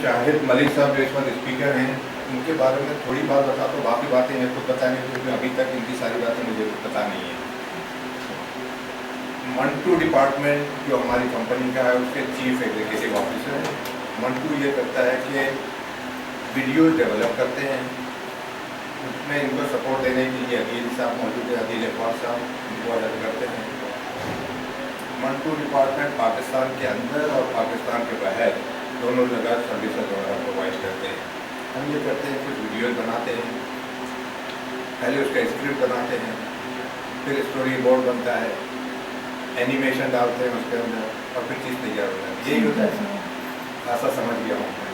शाहिद मलिक साहब जो इस वक्त स्पीकर हैं, उनके बारे में थोड़ी बात बता, तो बाकी बातें मैं खुद बताने क्योंकि अभी तक इनकी सारी बातें मुझे पता नहीं है। मंटू डिपार्टमेंट जो हमारी कंपनी का है उसके चीफ एग्जीक्यूटिव ऑफिसर है। मंटू ये करता है कि वीडियो डेवलप करते हैं, उसमें इनको सपोर्ट देने के लिए अदील साहब मौजूद है, अदील अकबर साहब इनको हेल्प करते हैं। मंटू डिपार्टमेंट पाकिस्तान के अंदर और पाकिस्तान के बाहर दोनों जगह सर्विस वगैरह प्रोवाइड करते हैं। हम ये करते हैं, कुछ वीडियोस बनाते हैं, पहले उसका स्क्रिप्ट बनाते हैं, फिर स्टोरी बोर्ड बनता है, एनिमेशन डालते हैं उसके अंदर और फिर चीज़ तैयार हो जाती है। यही होता है, खासा समझ गया हूँ मैं।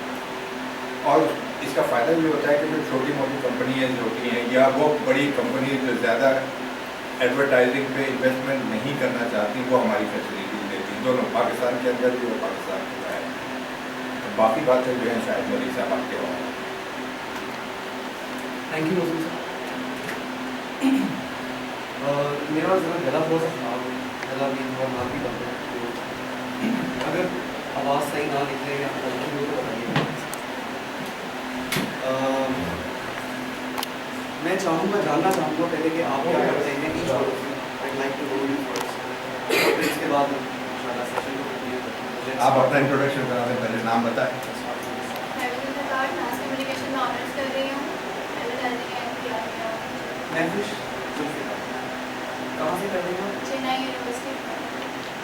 और इसका फ़ायदा ये होता है कि जो छोटी मोटी कंपनियाँ जो होती हैं या वो बड़ी कंपनी जो ज़्यादा एडवर्टाइजिंग पे इन्वेस्टमेंट नहीं करना चाहती, वो हमारी फैसिलिटी देती हैं, दोनों पाकिस्तान के अंदर भी और पाकिस्तान के बाहर। तो बाकी बातें जो हैं शायद मलिक साहब आपके हों। Thank you Mohsin sir. मेरा ज़रा गला थोड़ा सा खराब है, गला भी और नाक भी बंद है, तो अगर आवाज़ सही ना निकले या गलती हो तो बताइए। मैं जानना चाहूँगा पहले कि आप क्या करते हैं each I like to know you first, फिर इसके बाद इंशाल्लाह सेशन को कंटिन्यू करते हैं। आप अपना इंट्रोडक्शन करा दें, पहले नाम बताएं। मास कम्युनिकेशन में ऑनर्स कर रही हूँ। महफिश जुल्फ़िकार, कहाँ से कर रही हो? चेन्नई यूनिवर्सिटी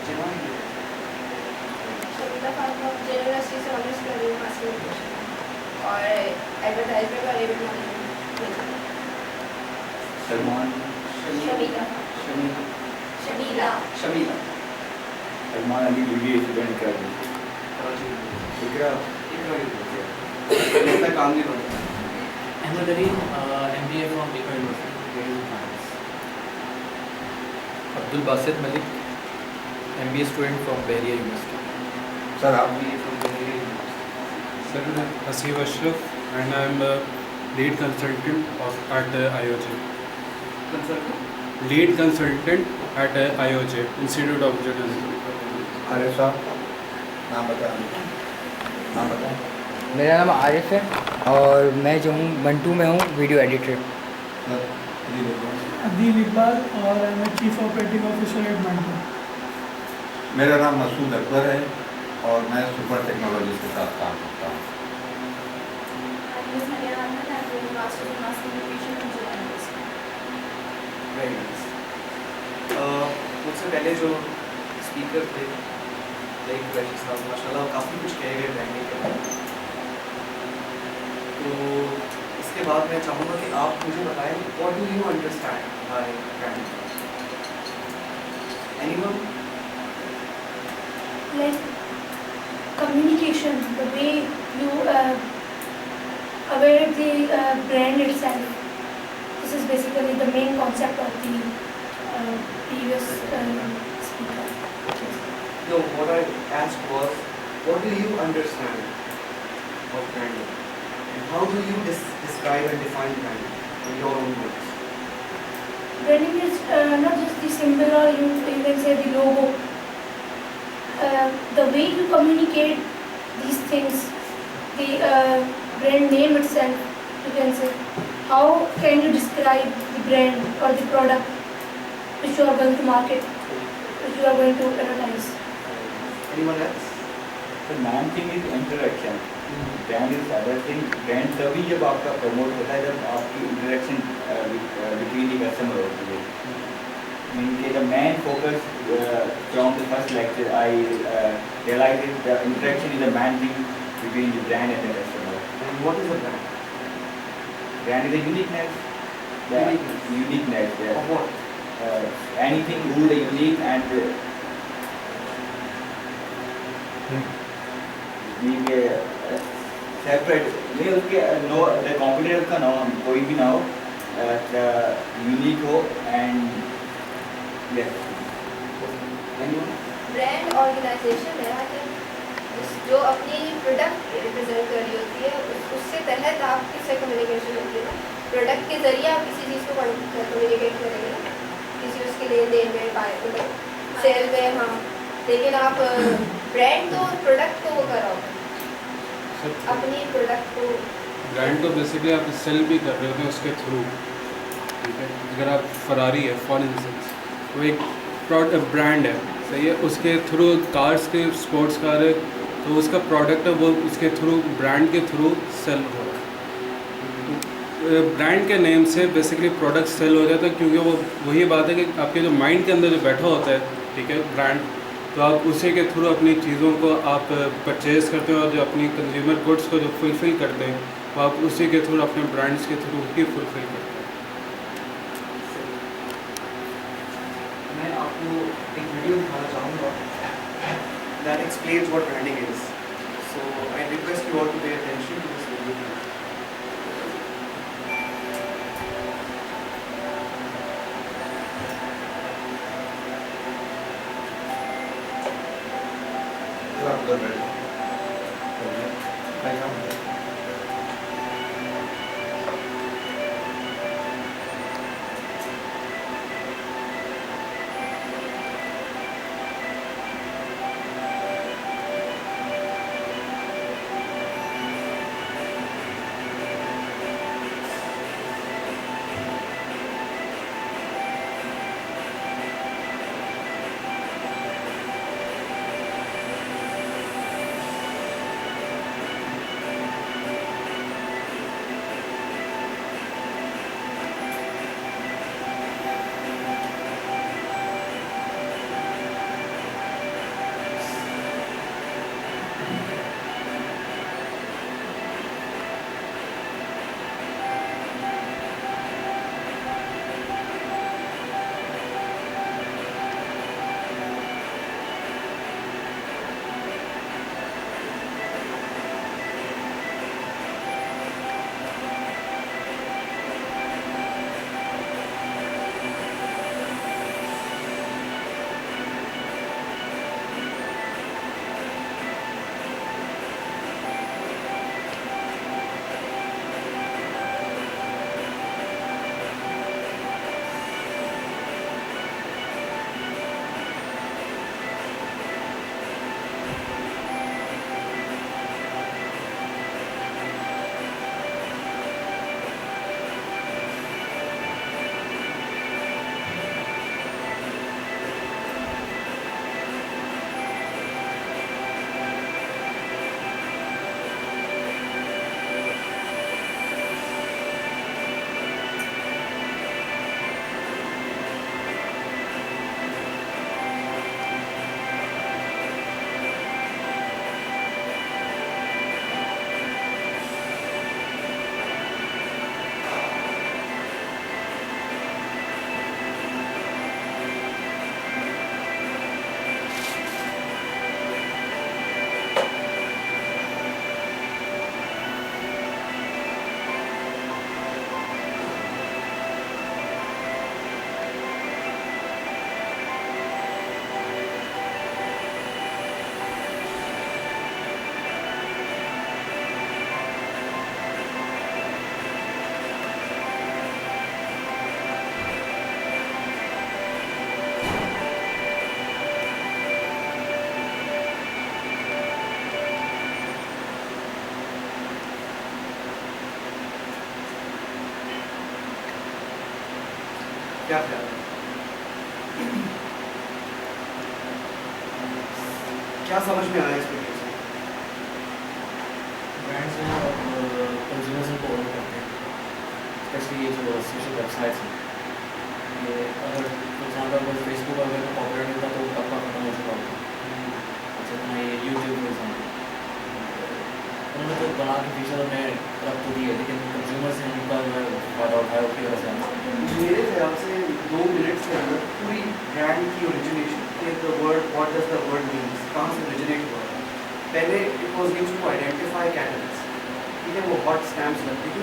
चेन्नई यूनिवर्सिटी से ऑनर्स कर रही हूँ मास कम्युनिकेशन और एडवर्टाइजमेंट और event management. Salman Shamila Shamila Shamila Shamila Salman Ali video student कर रही है। कराची ठीक है। इकरा यूनिवर्सिटी इतना काम नहीं करता। Ahmed Ali, MBA from Baker University, Wales in France. Abdul Basit Malik, MBA student from Bahria University. Sir आप MBA from Bahrain University. Sir, I'm Hasib Ashraf and I'm a lead consultant at IOJ. Consultant? Lead consultant at IOJ, Institute of Journalism. Arif साहब नाम बताएं। मेरा नाम आरिफ है और मैं जो हूँ मंटू में हूँ, वीडियो एडिटर। अदील इकबाल और मैं chief operating officer eight Mantu. मेरा नाम मसूद अकबर है और मैं सुपर टेक्नोलॉजी के साथ काम करता हूँ। Very nice. मुझसे पहले जो स्पीकर थे लाइक वैशी साहब, माशाल्लाह काफ़ी कुछ कह गए ब्रांडिंग के बारे में। तो इसके बाद मैं चाहूँगा कि आप मुझे बताएं what do you understand by branding? Anyone? Like communication, the way you aware of the brand itself. This is basically the main concept of the previous speaker. No, what I asked was, what do you understand of branding? And how do you describe and define branding in your own words? Branding is not just the symbol or you can say the logo. The way you communicate these things, the brand name itself, you can say. How can you describe the brand or the product which you are going to market, which you are going to advertise? Anyone else? The main thing is interaction. Brand is other thing. Brand तभी जब आपका promote होता है जब आपकी interaction between the customer होती है. mean the main focus from the first lecture I realized the interaction is the main thing between the brand and the customer. And what is a brand? Brand is a uniqueness. The uniqueness. Yeah. Of what? Anything who is unique and separate. नहीं उसके no the competitor का नाम कोई भी ना हो, unique हो and yes. Anyone? Brand organisation है जो अपनी प्रोडक्ट रिप्रेजेंट कर रही होती है, उससे तहत आप किससे कम्युनिकेशन होती है ना, प्रोडक्ट के जरिए आप किसी चीज़ को कम्युनिकेट करेंगे ना, किसी उसके लेन देन में पाए सेल में। हाँ, लेकिन आप ब्रांड तो प्रोडक्ट को वो कर रहा होगा, अपनी प्रोडक्ट को? ब्रांड तो बेसिकली आप सेल भी कर रहे होते हैं उसके थ्रू, ठीक है। अगर आप फरारी है फॉर इंस्टेंस, वो एक ब्रांड है, सही है, उसके थ्रू कार्स के स्पोर्ट्स कार है, तो उसका प्रोडक्ट है वो उसके थ्रू, ब्रांड के थ्रू सेल हो रहा है। ब्रांड के नेम से बेसिकली प्रोडक्ट सेल हो जाता है, क्योंकि वो वही बात है कि आपके जो माइंड के अंदर जो बैठा होता है, ठीक है, ब्रांड, तो आप उसी के थ्रू अपनी चीज़ों को आप परचेज़ करते हो, और जो अपनी कंज्यूमर गुड्स को जो फुलफ़िल करते हैं वो आप उसी के थ्रू, अपने ब्रांड्स के थ्रू ही फुलफ़िल करते हैं। मैं आपको एक वीडियो दिखाना चाहूँगा that explains what branding is. So I request you all to pay attention to this video. आप उधर बैठो। क्या ख्याल है? क्या समझ में आया इस वीडियो से? ब्रांड्स हैं और कंज्यूमर्स को ओन करते हैं, स्पेशली ये जो सोशल वेबसाइट्स हैं। ये अगर फॉर एग्जाम्पल अगर फेसबुक अगर पॉपुलर नहीं था तो कब का खत्म हो चुका होगा। अच्छा अपना ये यूट्यूब फॉर एग्जाम्पल, उन्होंने तो बना के फीचर में रख तो दिए, लेकिन कंज्यूमर्स हैं उनका जो है फ़ायदा उठाया उसकी वजह से। मेरे ख्याल से 2 मिनट के अंदर पूरी ब्रांड की ओरिजिनेशन के the word what does the word means, कहाँ से ओरिजिनेट हुआ है। पहले it was used to identify cattles, ठीक है, वो हॉट स्टैम्प्स लगती थी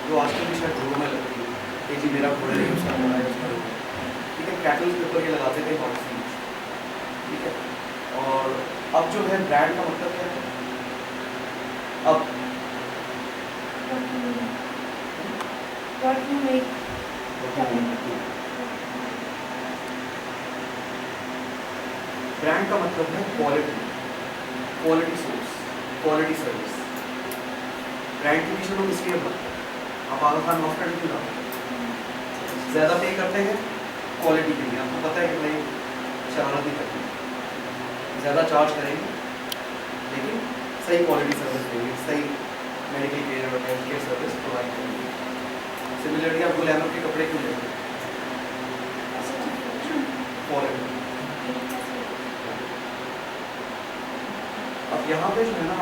जो आजकल भी शायद घरों में लगती है कि जी मेरा घोड़ा यूज़ करना है उसका, ठीक है, कैटल्स के ऊपर ये लगाते थे हॉट स्टैम्प्स, ठीक है। और अब जो है ब्रांड का मतलब क्या है? अब What you make? ब्रांड का मतलब है quality, quality source, quality service, brand के पीछे लोग इसलिए बढ़ते हैं। आप आगा खान हॉस्पिटल क्यों जाते हैं? ज़्यादा पे करते हैं क्वालिटी के लिए। आपको पता है कि भाई शरारत नहीं करती, ज़्यादा चार्ज करेंगे लेकिन सही क्वालिटी सर्विस देंगे, सही मेडिकल केयर और हेल्थ केयर सर्विस प्रोवाइड करेंगे। सिमिलरली आप गुलामों के कपड़े क्यों लेंगे? फॉरेन। अब यहाँ पे जो है ना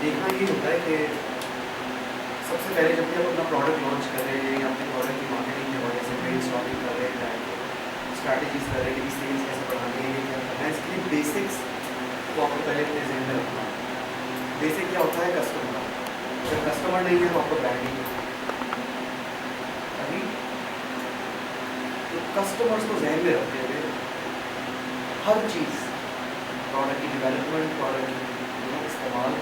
देखना ये होता है कि सबसे पहले जब भी आप अपना प्रोडक्ट लॉन्च कर रहे हैं या अपने प्रोडक्ट की मार्केटिंग के वजह से ब्रेन स्टॉर्मिंग कर रहे हैं, स्ट्रैटेजीज कर रहे हैं कि सेल्स कैसे बढ़ानी है, क्या करना है, इसके लिए बेसिक्स को आपको पहले अपने ज़हन में रखना है। बेसिक क्या होता है? कस्टमर। अगर कस्टमर नहीं है तो आपको ब्रांडिंग अभी तो कस्टमर्स को ज़हन में रखते हुए हर चीज़, प्रोडक्ट की डेवलपमेंट, प्रोडक्ट की इस्तेमाल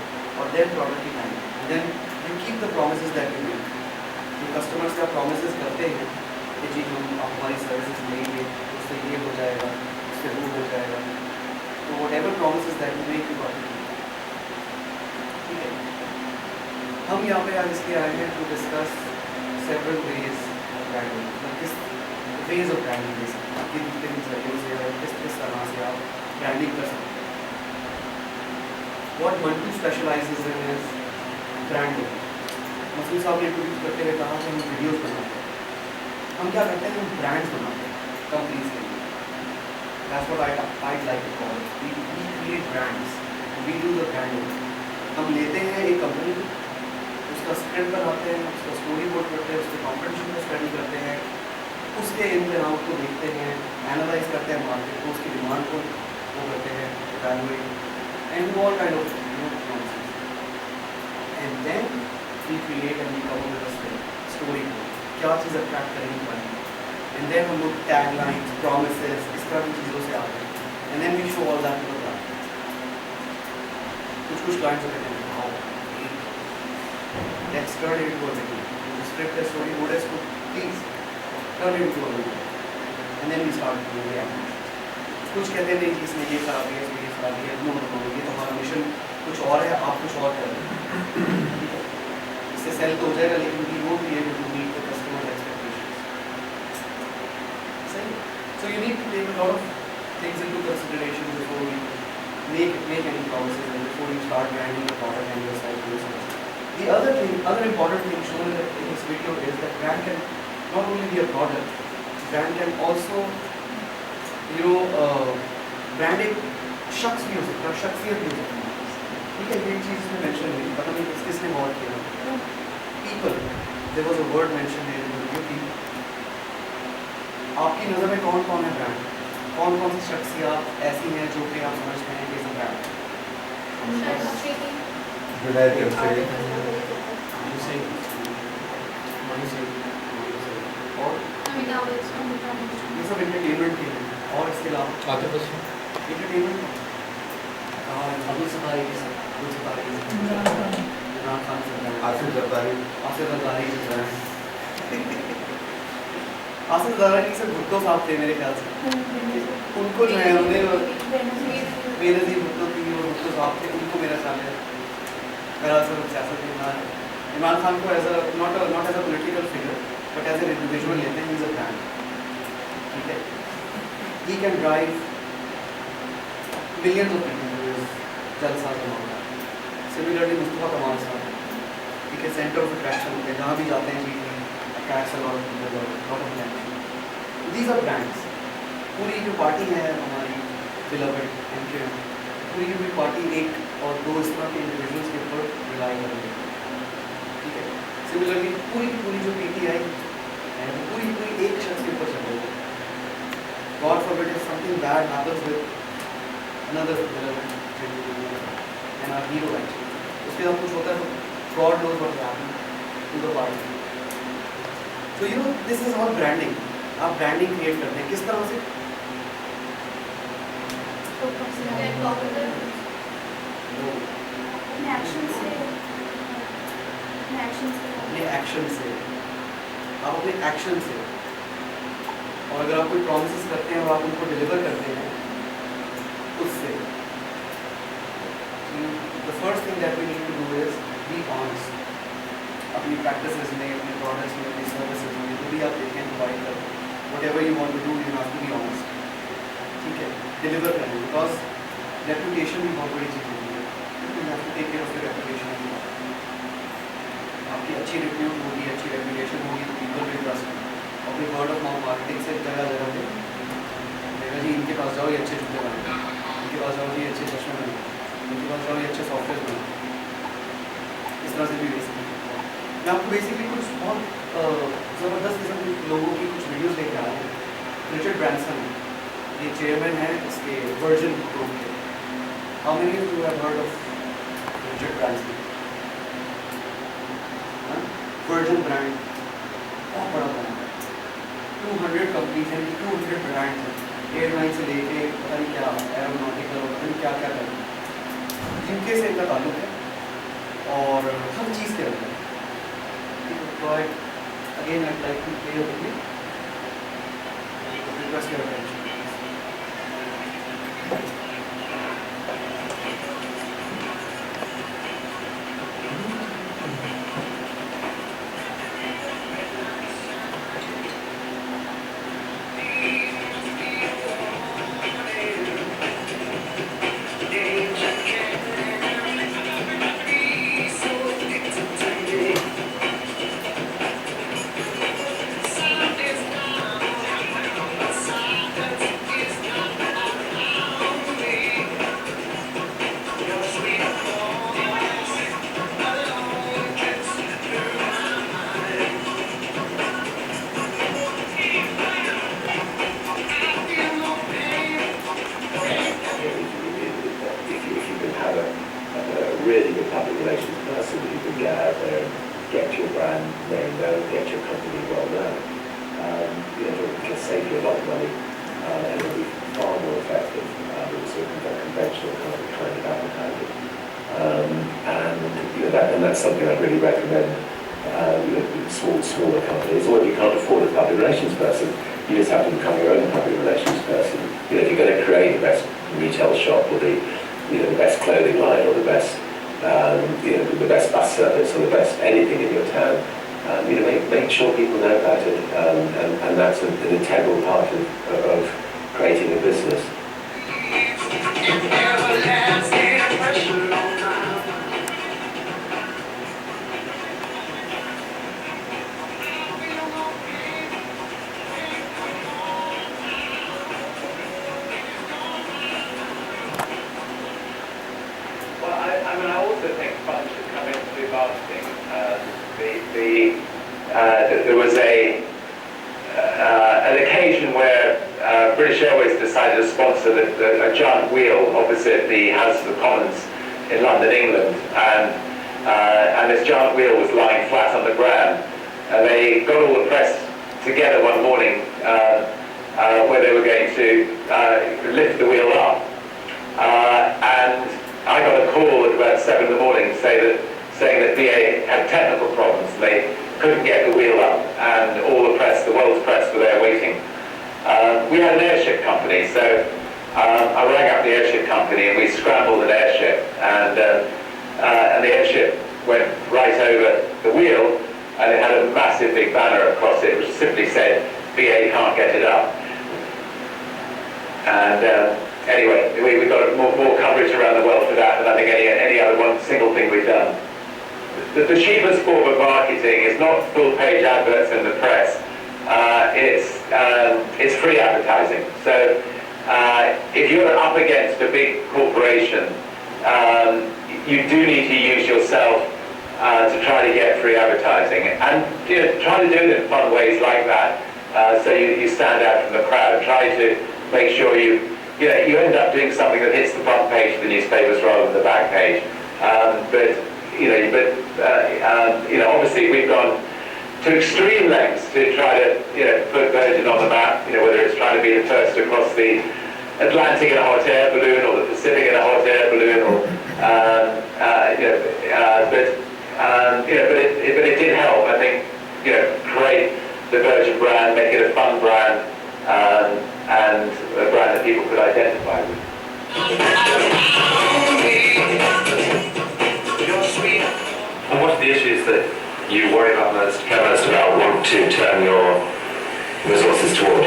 और देन प्रोडक्ट की time, then you keep the promises that you make. जो कस्टमर्स का प्रोमिसेस करते हैं कि जी हम हमारी सर्विसेज लेंगे, उससे ये हो जाएगा, उससे वो हो जाएगा, तो whatever promises that you make you got to keep. ठीक है, हम यहाँ पे आज इसलिए आए हैं to discuss several ways of branding, मतलब किस वेज ऑफ ब्रांडिंग बेसिकली किन जरियों से और किस तरह से आप ब्रांडिंग कर सकते हैं। What Mantu specializes in is branding. Masood साहब ने इंट्रोड्यूस करते हुए कहा कि हम वीडियोस बनाते हैं। हम क्या करते हैं? हम ब्रांड्स बनाते हैं कंपनीज के लिए। That's what I'd like to call it. We create brands. We do the branding. हम लेते हैं एक कंपनी, उसका स्क्रिप्ट बनाते हैं, उसका स्टोरी बोर्ड करते हैं, उसके कॉम्पिटिशन को स्टडी करते हैं, उसके इन एंड को देखते हैं, एनालाइज करते हैं मार्केट को, उसकी डिमांड को वो करते हैं, evaluate and all kind of nonsense. And then we create and we come up with a story board. क्या चीज़ अट्रैक्ट करेंगी बनेगी, and then हम लोग taglines, promises, इस तरह की चीज़ों से आते हैं, and then we show all that to the client. कुछ clients होते हैं, wow, let's turn it into a video. The script है, story board है, इसको please turn it into a video, and then we start doing the animation. कुछ कहते हैं नहीं इसमें ये खराबी है, इसमें ये खराबी है, नो ये तो हमारा मिशन कुछ और है, आप कुछ और कर रहे हैं। ठीक है, इससे सेल तो हो जाएगा लेकिन we won't be able to meet the customer expectations. सही। So you need to take a lot of things into consideration before we make any promises and before you start branding the product and yourself users. The other important thing shown in this video is that brand can not only be a product, brand can also brand एक शख्स भी हो सकता है, शख्सियत भी हो सकती है। ठीक है, ये चीज़ इसमें मेंशन हुई, पता नहीं किसने गौर किया। People, there was a word mention in the video. आपकी नज़र में कौन कौन है ब्रांड? कौन कौन सी शख्सियत ऐसी हैं जो कि आप समझते हैं कि इज अ ब्रांड? और ये सब एंटरटेनमेंट के लिए। और इसके अलावा एंटरटेनमेंट अब्दुल सत्तारी के साथ इमरान खान से आसिफ जरदारी से भुट्टो साहब थे मेरे ख्याल से, उनको जो है उन्हें बेनज़ीर भुट्टो थी और भुट्टो साहब थे, उनको मेरा ख्याल है मेरा सियासत में इमरान खान को as a not as a political figure but as an individual लेते हैं, इज अ ब्रांड। ठीक है, he can drive millions of people to his jalsa जमाना। Similarly मुस्तफा कमाल साहब, ठीक है, सेंटर ऑफ अट्रैक्शन होते हैं, जहाँ भी जाते हैं जी attracts a lot of people और lot of attention. These are brands. पूरी जो पार्टी है हमारी बिलवड एमक्यूएम, पूरी की पूरी पार्टी एक और दो इस तरह के इंडिविजुअल्स के ऊपर रिलाई कर रही है। ठीक है, सिमिलरली पूरी की पूरी जो पीटीआई है वो पूरी की पूरी एक शख्स के ऊपर चल रही है। God forbid if something bad happens with another villain and our hero actually, उसके साथ कुछ होता है तो God knows what will happen to the party. So you know this is all branding. आप branding create करते हैं किस तरह से? अपने एक्शन से, आप अपने एक्शन से, और अगर आप कोई प्रॉमिसेस करते हैं और आप उनको डिलीवर करते हैं उससे, the first thing that we need to do is be honest. अपनी practices में, अपने products में, अपनी services में, जो भी आप देखें provide कर, whatever you want to do, you have to be honest. ठीक है, deliver करें, because reputation भी बहुत बड़ी चीज़ होती है. You have to take care of your reputation as well. आपकी अच्छी repute होगी, अच्छी reputation होगी, तो people will trust you. और फिर word of mouth marketing से जगह जगह पे देखा जी इनके पास जाओ ये अच्छे जूते बने, इनके पास जाओ ये अच्छे चश्मे बने, इनके पास जाओ ये अच्छे सॉफ्टवेयर बने. इस तरह से भी बेसिकली मैं आपको बेसिकली कुछ बहुत ज़बरदस्त किस्म के लोगों की कुछ वीडियोस लेके आया हूँ. रिचर्ड ब्रांसन ये चेयरमैन है इसके वर्जिन ग्रुप के. How many of you have heard of Richard Branson? Virgin brand बहुत बड़ा ब्रांड है. 200 कंपनीज हैं, 200 ब्रांड्स हैं, एयरलाइन से लेके पता नहीं क्या एरोनॉटिकल पता नहीं क्या क्या करते जिनके से इनका ताल्लुक है और हर चीज़ के अंदर. But again, I'd like to play a video. Request your attention. Really good public relations person who can get out there and get your brand name known, get your company well known. It can save you a lot of money and it'll be far more effective than sort of conventional kind of advertising. And that's something I'd really recommend smaller companies. Or if you can't afford a public relations person, you just have to become your own public relations person. If you're going to create the best retail shop or the best clothing line or the best the best bus service or the best anything in your town, make sure people know about it, and that's an integral part of creating a business. I also think fun should come into marketing. There was an occasion where British Airways decided to sponsor a giant wheel opposite the House of the Commons in London, England, and this giant wheel was lying flat on the ground. And they got all the press together one morning where they were going to lift the wheel up, and I got a call at about 7 in the morning saying that BA had technical problems. They couldn't get the wheel up, and all the press, the world's press, were there waiting. We had an airship company, so I rang up the airship company and we scrambled an airship, and the airship went right over the wheel, and it had a massive big banner across it which simply said, BA can't get it up. And anyway, we got more coverage around the world for that than I think any other one single thing we've done. The cheapest form of marketing is not full-page adverts in the press. It's free advertising. So if you're up against a big corporation, you do need to use yourself to try to get free advertising, and try to do it in fun ways like that. So you stand out from the crowd. Try to make sure you end up doing something that hits the front page of the newspapers rather than the back page. Obviously we've gone to extreme lengths to try to put Virgin on the map. Whether it's trying to be the first to cross the Atlantic in a hot air balloon or the Pacific in a hot air balloon, or but it did help, I think. Create the Virgin brand, make it a fun brand, and a brand that people could identify with. you worry about most about want to turn your resources toward?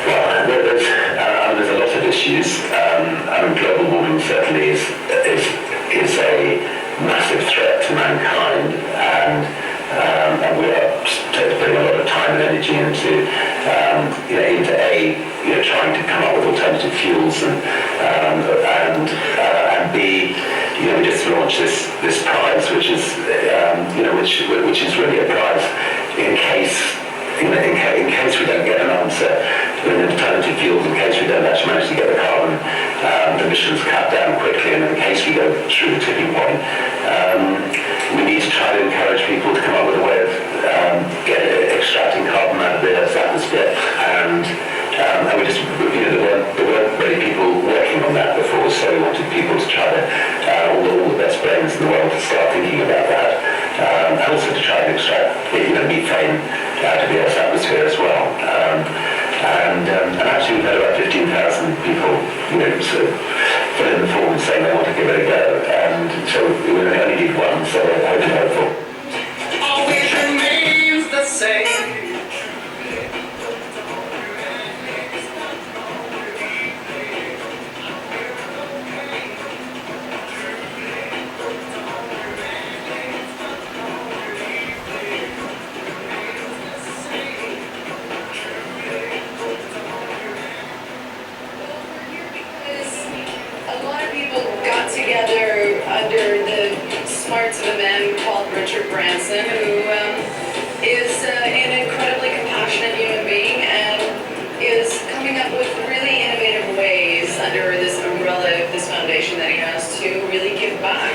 Well, there's a lot of issues. Global warming certainly is a massive threat to mankind, and we are putting a lot of time and energy into trying to come up with alternative fuels, and B, we just launched this prize, which is really a prize in case we don't get an answer in alternative fuels, in case we don't actually manage to get the carbon emissions cut down quickly, and in case we go through the tipping point, we need to try to encourage people to come up with a way of extracting carbon out of the Earth's atmosphere, and we just, there weren't really people working on that before, so we wanted people to try to, all the best brains in the world to start thinking about that, and also to try and extract methane out of the Earth's atmosphere as well. And actually we've had about 15,000 people sort of fill in the form saying they want to give it a go, and so we only need one, so I'm hopeful. Always remains the same. Together under the smarts of a man called Richard Branson, who is an incredibly compassionate human being and is coming up with really innovative ways under this umbrella of this foundation that he has to really give back.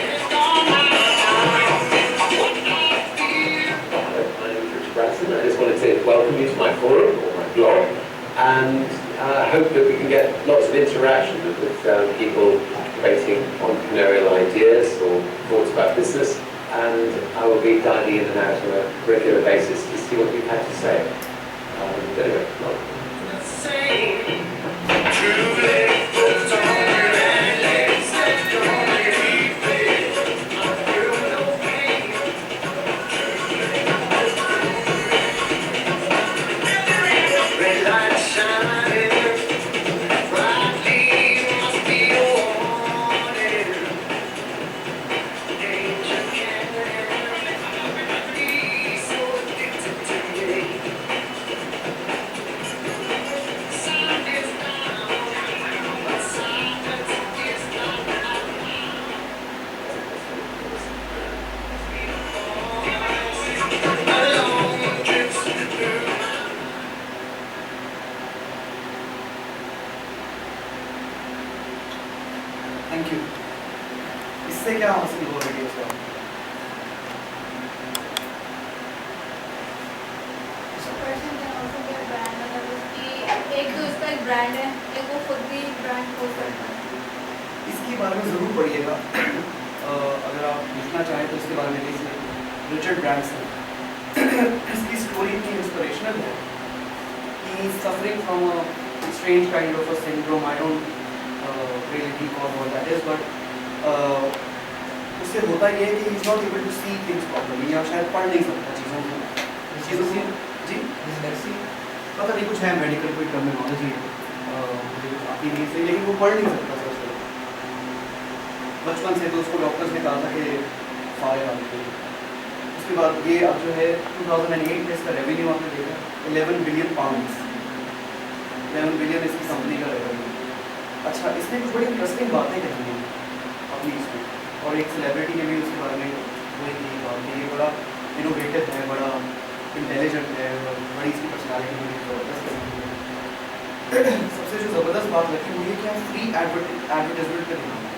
My name is Richard Branson. I just wanted to welcome you to my forum, or my blog, and hope that we can get lots of interaction with people debating entrepreneurial ideas or thoughts about business, and I will be diving in and out on a regular basis to see what you've had to say. Anyway, thank you. इससे क्या हासिल हो रही है उसका? एक तो इसका एक ब्रांड है, एक वो खुद भी ब्रांड खोल सकता है। इसके बारे में ज़रूर पढ़िएगा। अगर आप लिखना चाहें तो इसके बारे में लिखिए। रिचर्ड ब्रैंसन, इसकी स्टोरी इतनी इंस्पिरेशनल है। He is suffering from a strange kind of a syndrome. I don't really recall what that is, but उससे होता ये है कि he is not able to see things properly, या शायद पढ़ नहीं सकता चीज़ों को। जी पता नहीं, कुछ है मेडिकल कोई टर्मिनोलॉजी मुझे आती नहीं सही, लेकिन वो पढ़ नहीं सकता सर से। बचपन से तो उसको डॉक्टर्स ने कहा था कि फायर आने के लिए। उसके बाद ये अब जो है 2008 में इसका रेवेन्यू आपने देखा 11 बिलियन पाउंड्स, 11 बिलियन इसकी कंपनी का रेवेन्यू। अच्छा, इसने कुछ बड़ी इंटरेस्टिंग बातें कही हैं अपनी इसमें, और एक सेलिब्रिटी ने भी उसके बारे में वही की बात कि ये बड़ा इनोवेटिव है, बड़ा इंटेलिजेंट है, बड़ी इसकी पर्सनैलिटी बड़ी ज़बरदस्त है। सबसे जो ज़बरदस्त बात लगी वो ये कि हम फ्री एडवर्टाइजमेंट पे ध्यान दें,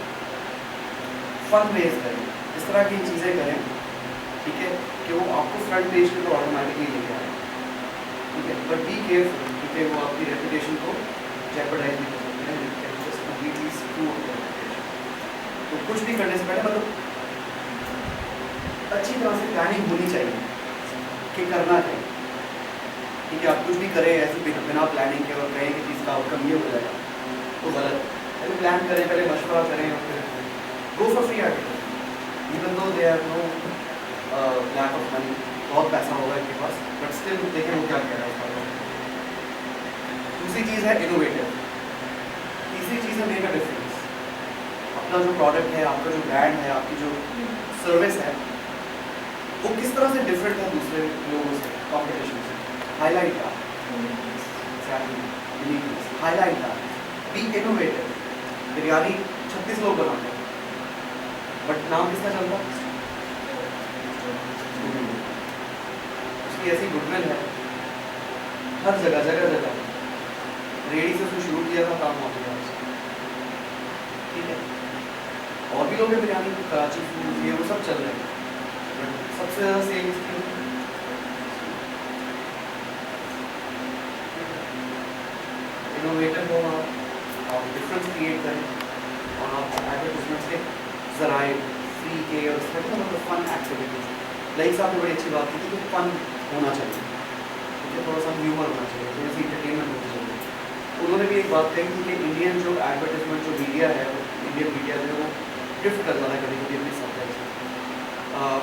फन बेस करें, इस तरह की चीज़ें करें, ठीक है, कि वो आपको फ्रंट पेज पे तो ऑटोमेटिकली लेके आए, ठीक है, बट बी केयरफुल, क्योंकि वो आपकी रेपुटेशन को जेपरडाइज भी कर सकते हैं, कम्प्लीटली स्क्रू अप कर सकते हैं। तो कुछ भी करने से पहले मतलब अच्छी तरह से प्लानिंग होनी चाहिए कि करना है, ठीक है। आप कुछ भी करें ऐसे बिना प्लानिंग के और कहें कि चीज़ का आउटकम ये हो जाएगा तो गलत। पहले प्लान करें, पहले मशवरा करें और फिर go for free advertisement, even though they have no lack of money, बहुत पैसा होगा इनके पास, बट स्टिल देखें वो क्या कह रहा है उसका। दूसरी चीज़ है इनोवेटिव, तीसरी चीज़ है मेक अ डिफरेंस। अपना जो प्रोडक्ट है, आपका जो ब्रांड है, आपकी जो सर्विस है, वो किस तरह से डिफरेंट है दूसरे लोगों से, कॉम्पिटिशन से। हाईलाइट का हाईलाइट का बी इनोवेटिव। बिरयानी 36 लोग बनाते हैं, बट नाम किसका चलता है? उसकी ऐसी गुडविल है हर जगह जगह जगह। रेडी से उसने शुरू किया था, काम हो गया उसका, ठीक है। और भी लोग हैं बिरयानी, कराची फूड, ये वो सब चल रहे हैं, बट सबसे ज़्यादा सेल इसकी इनोवेटिव हो आप डिफरेंस क्रिएट करें, और आप एडवर्टाइजमेंट्स के ज़राए फ्री के और इसमें मतलब फन एक्टिविटीज। लाइक साहब ने बड़ी अच्छी बात की थी कि फन होना चाहिए, ठीक है, थोड़ा सा ह्यूमर होना चाहिए, थोड़ी सी इंटरटेनमेंट होनी चाहिए। उन्होंने भी एक बात कही थी कि इंडियन जो एडवर्टाइजमेंट जो मीडिया है, इंडियन मीडिया जो वो ड्रिफ्ट कर जाता है कभी कभी अपने सब्जेक्ट से,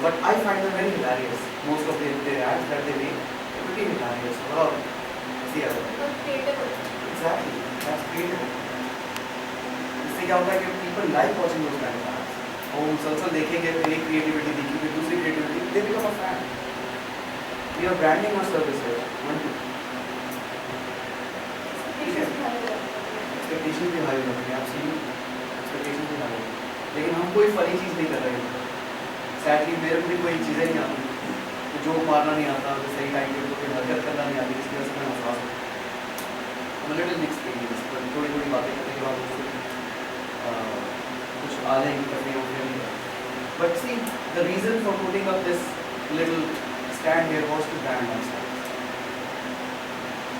but I find them very hilarious. Most of their ads that they make very hilarious, बड़ा हंसी आता है। Exactly, that's creative. इससे क्या होता है कि people like watching those kind of ads, और मुसलसल देखेंगे, फिर एक क्रिएटिविटी देखी, फिर दूसरी creativity, they become a fan. We are branding our services, expectation भी हाई हो रही है, आप सही एक्सपेक्टेशन भी हाई हो, लेकिन हम कोई फनी चीज़ नहीं कर रहे हैं। सैडली मेरे को भी कोई चीज़ें नहीं आती, तो जो मारना नहीं आता, तो सही टाइम पे कोई हरकत करना नहीं आती, इसकी वजह से मैं हंसा लिटिल एक्सपीरियंस, पर थोड़ी थोड़ी बातें करने के बाद उससे कुछ आ जाएंगी करने हो गया नहीं। But see the reason for putting up this little stand here was to brand myself,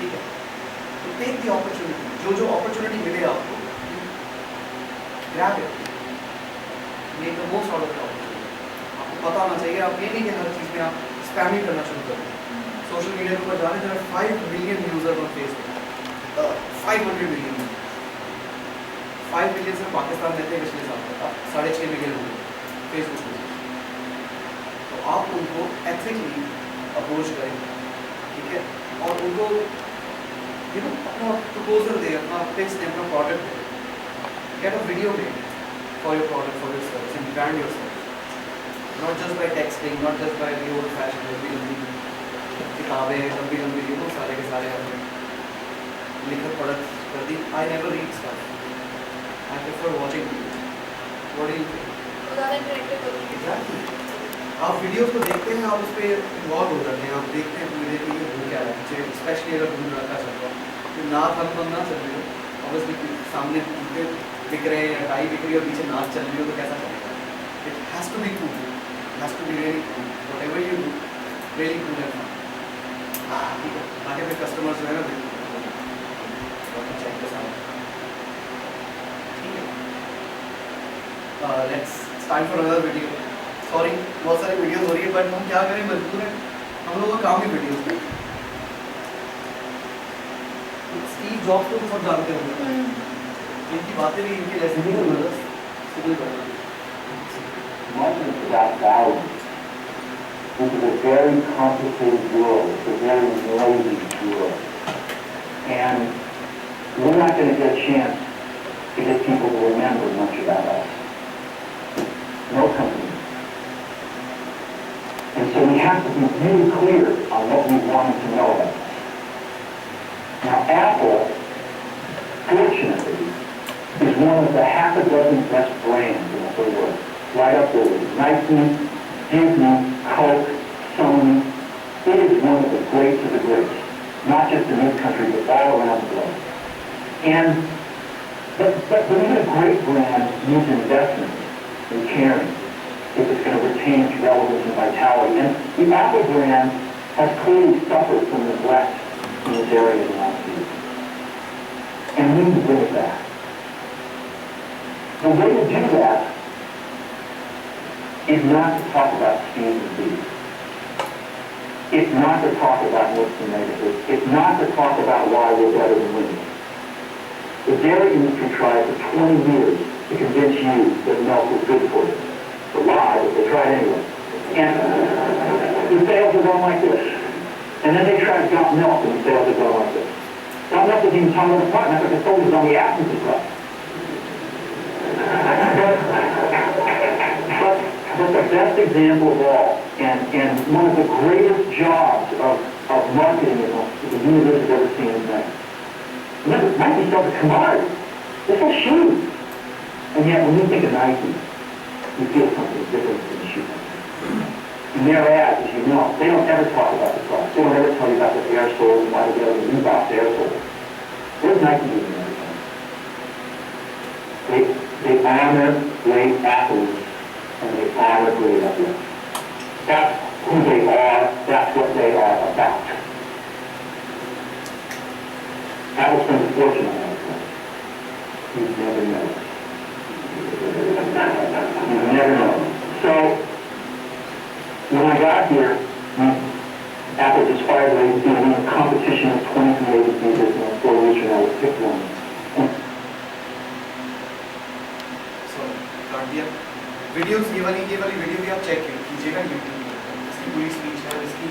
ठीक है। तो टेक द अपॉर्चुनिटी, जो अपॉर्चुनिटी मिले आपको, grab it, make the most out of the opportunity. आपको पता होना चाहिए, आप ये नहीं कि हर चीज़ में आप स्पैमिंग करना शुरू कर दें। सोशल मीडिया के ऊपर जाने, there are 5 million users on Facebook, 500 million, 5 million से पाकिस्तान में थे पिछले साल तक, 6.5 मिलियन हो गए फेसबुक में। तो आप उनको एथिकली अप्रोच करें, ठीक है, और उनको अपना प्रपोजल दे, अपना पिक्स दे, अपना product they, get a video made for your product, for your service, and brand your service, not just by texting, not just by the old fashion लंबी किताबें, लंबी वो सारे के सारे हमने लिखत पढ़त कर दी। I never read stuff, I prefer watching videos. What do you think? Exactly, आप वीडियोस को देखते हैं, आप उस पर इन्वॉल्व हो जाते हैं, आप देखते हैं पूरी देखिए कि वो क्या है, स्पेशली अगर धूम धड़ाका चल रहा है, तो नाच हम ना चल रही हो, ऑब्वियसली सामने जूते बिक रहे हैं या टाई बिक रही है और पीछे नाच चल रही हो, तो कैसा चलेगा? It has to be cool, it has to be really cool, whatever you do really cool and fun, ठीक है, ताकि फिर कस्टमर्स जो है ना चेक के साथ, ठीक है। Let's time for another video. Sorry, बहुत सारी वीडियोस हो रही है, बट हम क्या करें, मजबूर है, हम लोगों का काम ही वीडियोस में। स्टीव जॉब्स को सब जानते होंगे, इनकी बातें भी इनके जैसे ही सिग्नल करना। Much of that value, which is a very complicated world, it's a very noisy world. And we're not going to get a chance to get people to remember much about us. No company. And so we have to be really clear on what we want them to know about us. Now, Apple, fortunately, is one of the half a dozen best brands in the whole world. Right up there with Nike, Disney, Coke, Sony. It is one of the greats of the greats, not just in this country, but all around the globe. And but even a great brand needs investment in caring if it's going to retain its relevance and vitality. And the Apple brand has clearly suffered from neglect in this area in the last few years. And we need to bring it back. The way to do that is not to talk about speed and beef. It's not to talk about what's the negative. It's not to talk about why we're better than women. The dairy industry tried for 20 years to convince you that milk was good for you. It's a lie, but they tried anyway. And the sales are going like this. And then they try to got milk and the sales are going like this. Got milk isn't even talking about the product, because the focus is on the absence of product. But the best example of all, and one of the greatest jobs of marketing is the universe has ever seen in that. Remember, Nike sells a commodity. They sell shoes. And yet, when you think of Nike, you feel something different than the shoe. And their ads, as you know, they don't ever talk about the product. They don't ever tell you about the air soles and why they get a Reebok air soles. What does Nike do in everything? They honor great athletes and they honor great athletes. That's who they are. That's what they are about. Apple spends a fortune on that. You never know. You never know. So, when I got here, Apple just fired me to be in a competition of 23 agencies that 4 years from now would pick one. So, काट दिया। Videos ये वाली video भी आप check कीजिएगा YouTube पे। इसकी पूरी स्पीच है, इसकी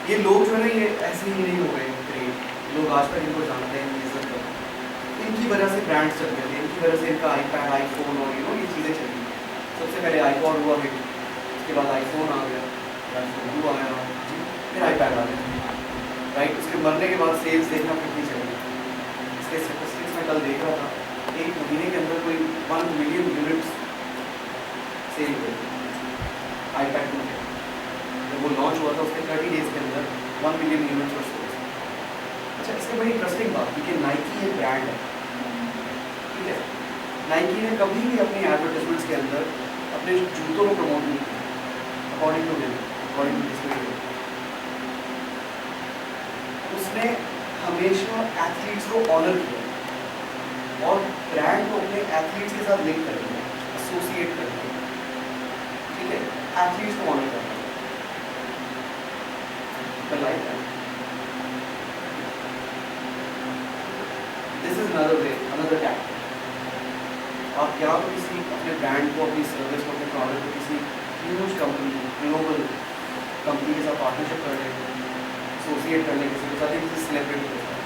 ये लोग जो है ना, ये ऐसे ही नहीं हो गए ग्रेट। लोग आज तक इनको जानते हैं, इज्जत करते हैं। इनकी वजह से ब्रांड्स चल गए थे, इनकी वजह से इनका आईपैड, आईफोन और ये चीज़ें चली। सबसे पहले आईपॉड हुआ हिट, उसके बाद आईफोन आ गया, आईफोन 2 आया, फिर आईपैड आ गया, राइट। उसके मरने के बाद सेल्स देखना कितनी चली। इसके स्टेटिस्टिक्स में कल देख रहा था, एक महीने के अंदर कोई 1 मिलियन यूनिट्स सेल हुए आईपैड 2 के। जब वो लॉन्च हुआ था उसके 30 डेज के अंदर 1 मिलियन यूनिट्स और सेल्स। अच्छा, इसके बड़ी इंटरेस्टिंग बात थी कि नाइकी एक ब्रांड है, ठीक है। नाइकी ने कभी भी अपनी एडवर्टाइजमेंट्स के अंदर अपने जूतों को प्रमोट नहीं किया, अकॉर्डिंग टू दिस। उसने हमेशा एथलीट्स को ऑनर किया और ब्रांड को अपने एथलीट्स के साथ लिंक कर दिया, एसोसिएट कर दिया, ठीक है। एथलीट्स को ऑनर करना, like that. This is another way, another tactic. आप क्या किसी अपने ब्रांड को, अपनी सर्विस को, अपने प्रोडक्ट को किसी ह्यूज कंपनी, ग्लोबल कंपनी के साथ पार्टनरशिप कर रहे हैं, एसोसिएट करने किसी के साथ, किसी सेलिब्रिटी के साथ।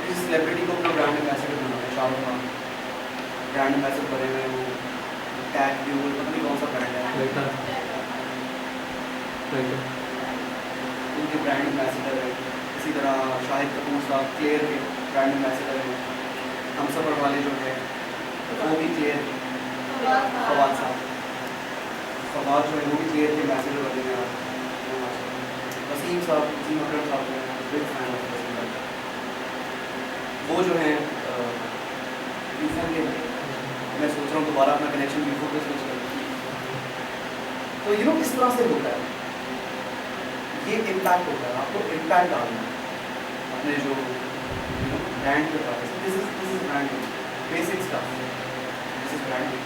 किसी सेलिब्रिटी को अपना ब्रांड एम्बेसडर बनाना है, शाहरुख खान ब्रांड एम्बेसडर बने हुए, वो टैग भी वो पता नहीं कौन सा ब्रांड है, उनके ब्रांड एम्बेसडर है। इसी तरह शाहिद कपूर साहब क्लियर के ब्रांड एम्बेसडर हैं। हम सफर वाले जो है वो भी क्लियर, फवाद साहब, फवाद जो है वो भी क्लियर के एम्बेसडर बने हैं। वसीम साहब, वसीम अकरम साहब हैं, बिग फैन ऑफ वसीम साहब। वो जो हैं यूफोन के, मैं सोच रहा हूँ दोबारा अपना कनेक्शन यूफोन पे स्विच करूँ। तो इस तरह से होता है, ये इम्पैक्ट होता है। आपको इम्पैक्ट डालना है अपने जो ब्रांड के पास। This is branding, basic stuff. This is branding.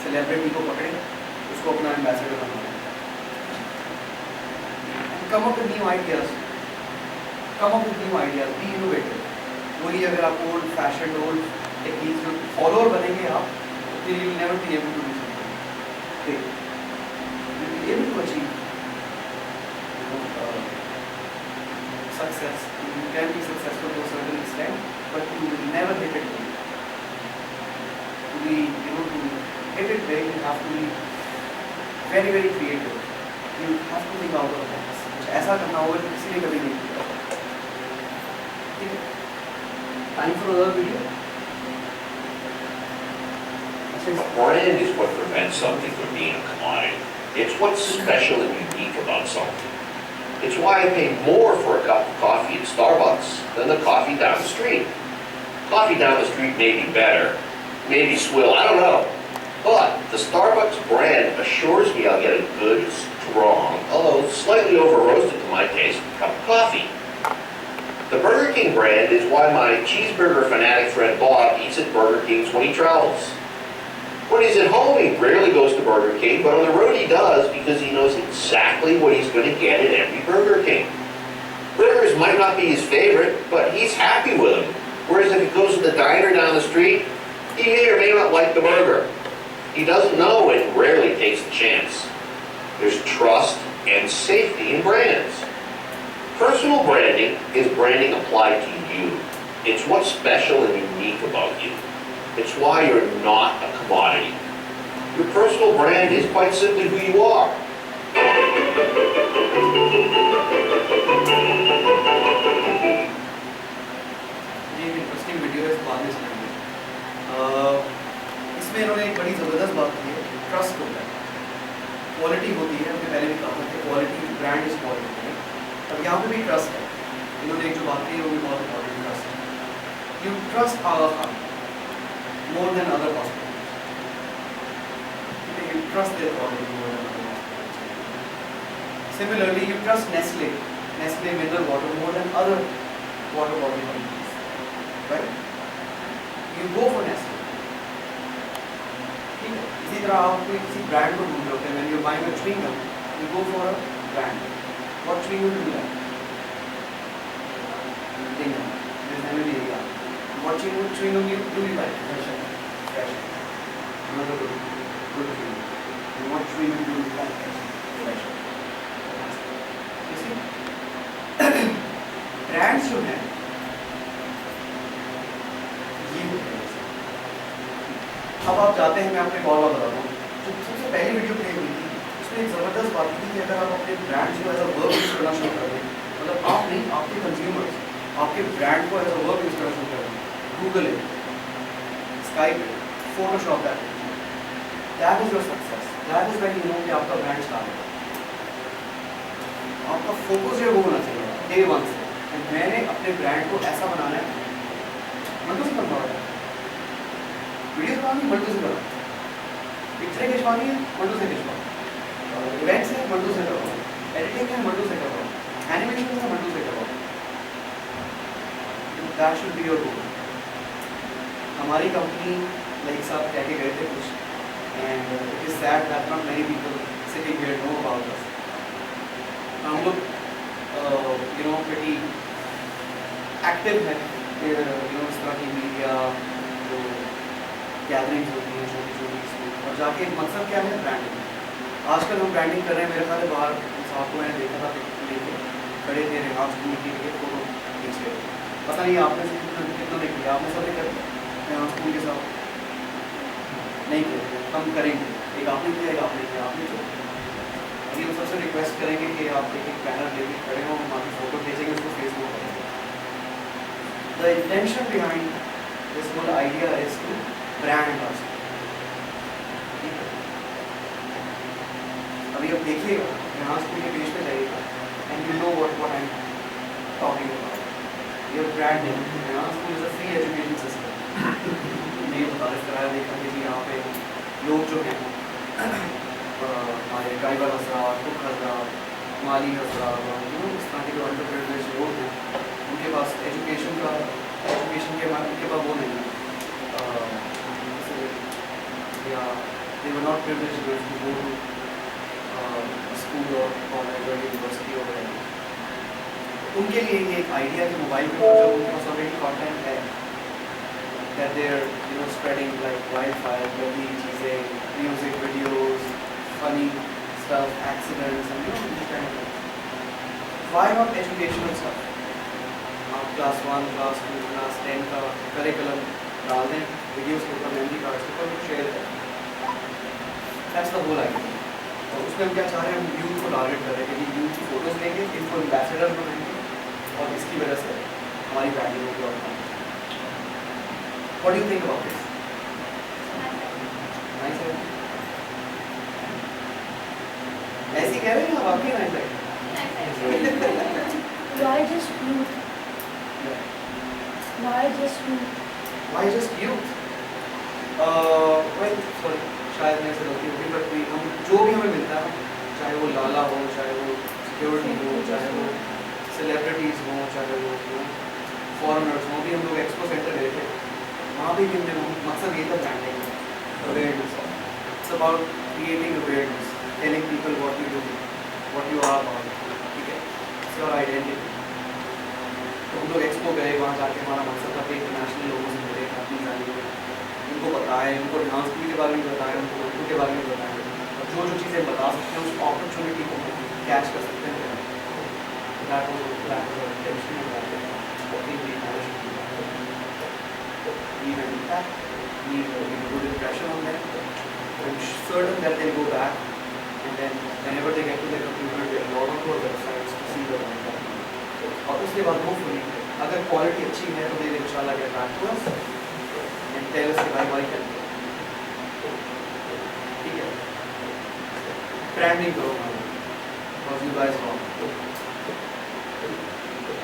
Celebrity को पकड़े, उसको अपना एम्बेसडर बनाना, come up with new ideas, be innovative. वही अगर आप ओल्ड फैशन, ओल्ड टेक्निक्स जो फॉलोअर बनेंगे आप, तो you will never be able to do something, you will be able to achieve success. You can be successful to a certain extent, but you will never hit it big. To hit it big, you have to be very, very creative. You have to think out of the box. कुछ ऐसा करना होगा जो किसी ने कभी नहीं किया। ठीक है? Time for another video. A brand is what prevents something from being a commodity. It's what's special and unique about something. It's why I pay more for a cup of coffee at Starbucks than the coffee down the street. Coffee down the street may be better, maybe swill, I don't know. But the Starbucks brand assures me I'll get a good, strong, although slightly over-roasted to my taste, cup of coffee. The Burger King brand is why my cheeseburger fanatic friend Bob eats at Burger King's when he travels. When he's at home, he rarely goes to Burger King, but on the road he does because he knows exactly what he's going to get at every Burger King. Burgers might not be his favorite, but he's happy with them. Whereas if he goes to the diner down the street, he may or may not like the burger. He doesn't know and rarely takes a chance. There's trust and safety in brands. Personal branding is branding applied to you. It's what's special and unique about you. It's why you're not a commodity. Your personal brand is quite simply who you are. ये एक interesting video है, इस बाद में सुनाएंगे। इसमें इन्होंने एक बड़ी ज़बरदस्त बात की है, ट्रस्ट होता है, क्वालिटी होती है। हमने पहले भी कहा था कि क्वालिटी ब्रांड इज क्वालिटी है। अब यहाँ पे भी ट्रस्ट है। इन्होंने एक जो बात की है वो भी बहुत इंपॉर्टेंट ट्रस्ट है। You trust our heart more than other hospitals. You trust their quality more than other hospitals. Similarly you trust Nestle mineral water more than other water bottle companies, right? You go for Nestle. ठीक है, इसी तरह आप कोई किसी brand को ढूंढ रहे होते हैं। When you're buying a chewing gum, you go for a brand. What chewing gum do you like? Chewing gum. There's Emily here. What chewing gum do you like? Fresh. Another good chewing gum. And what chewing gum do you like? Fresh. You see? Brands जो हैं ये होते हैं। अब आप जाते हैं, मैं आपको एक और बात बताता हूँ। जो सबसे पहली वीडियो प्ले हुई थी उसमें एक ज़बरदस्त बात थी कि अगर आप अपने ब्रांड को एज अ वर्क यूज़ करना शुरू कर दें, मतलब आप नहीं, आपके कंज्यूमर्स आपके ब्रांड को एज अ वर्क यूज़ करना शुरू कर दें, Google it, Skype it, Photoshop that is your success. That is when you know कि आपका ब्रांड स्टार्ट है। आपका फोकस जो है वो होना चाहिए डे वन से। मैंने अपने ब्रांड को ऐसा बनाना है, मंटू से बनवा है, वीडियो बनानी मंटू से करो, पिक्चरें खिंचवानी है मंटू से खिंचवाओ, इवेंट्स है मंटू से करवाओ, एडिटिंग है मंटू से करवाओ, एनिमेशन है मंटू से करवाओ। That should be your goal. हमारी कंपनी लाइक साहब कह के गए थे कुछ, and it is sad that not many people sitting here know about us. हम लोग यू नो pretty एक्टिव है, यू नो इस तरह की मीडिया जो गैदरिंग्स होती हैं छोटी छोटी, और जाके मकसद क्या है, ब्रांडिंग। आजकल हम ब्रांडिंग कर रहे हैं। मेरे ख्याल है बाहर साहब को मैंने देखा था लेके खड़े थे रेहान स्कूल की फोटो खींच रहे। पता नहीं आपने से कितना नहीं किया, आपने सब कर रेहान स्कूल के साथ नहीं किया, हम करेंगे। एक आपने किया, एक आपने किया, आपने किया। अभी हम सबसे रिक्वेस्ट करेंगे कि आप एक बैनर लेके खड़े हो, हम आपकी फोटो भेजेंगे, उसको फेसबुक करेंगे। The intention behind this whole idea is to brand us. अभी आप देखिएगा यहाँ स्कूल के पेज पे जाइएगा and you know what I am talking about. Your branding, यहाँ school is a free education system. नहीं मुतारिफ कराया, देखा कि यहाँ पे लोग जो हैं हमारे ड्राइवर हजरात, कुक हजरात, माली हजरात, इस तरह के जो अंडरप्रेन्योर्स लोग हैं, उनके पास एजुकेशन के पास वो नहीं है, या they were not privileged to go to school और कॉलेज और यूनिवर्सिटी और उनके लिए ये एक आइडिया कि मोबाइल पे जब उनके पास ऑलरेडी कॉन्टेंट है, that they're spreading like wildfire, lovely चीज़ें, music videos, funny stuff, accidents, and these kind of things. Why not educational stuff? आप क्लास 1, क्लास 2, क्लास 10 का करिकुलम डाल दें, वीडियोस के ऊपर, मेमोरी कार्ड्स के ऊपर शेयर करें। That's the whole idea. और उसमें हम क्या चाह रहे हैं, हम यूथ को टारगेट कर रहे हैं कि यूथ की फोटोज लेंगे, इनको एम्बेसडर बनाएंगे, और इसकी वजह से हमारी वैल्यू होगी। और what do you think about this? Nice है? ऐसी कह रहे हैं आप, आपकी नाइस है। Why just youth? Why just youth? Why just youth? Well, sorry, शायद मेरे से गलती होगी, बट हम जो भी हमें मिलता है, चाहे वो लाला हो, चाहे वो सिक्योरिटी हो, चाहे वो सेलिब्रिटीज़ हो, चाहे वो फॉरेनर्स हो, भी हम लोग एक्सपो सेंटर गए थे, वहाँ भी हमने मकसद ये था branding, awareness. It's about creating awareness, telling people what you do, what you are about, ठीक है, इट्स योर आइडेंटिटी। तो हम लोग एक्सपो गए, वहाँ जाके हमारा मकसद था कि इंटरनेशनल लोगों से मिले, अपनी वैल्यू उनको बताएं, उनको डांस के बारे में बताएं, उनको उसके बारे में बताएंगे और जो जो चीज़ें बता सकते हैं उस अपॉर्चुनिटी को कैच कर सकते हैं that was our intention of that. I think we managed to do that. Leave an impact, leave a good impression on them. I'm certain that they'll go back and then whenever they get to their computer, they'll log on to our websites to see the content. और उसके बाद hopefully अगर quality अच्छी है तो they will inshallah get back to us and tell us कि भाई हमारी करनी है. ठीक है. Branding करो हमारी. Because you guys want.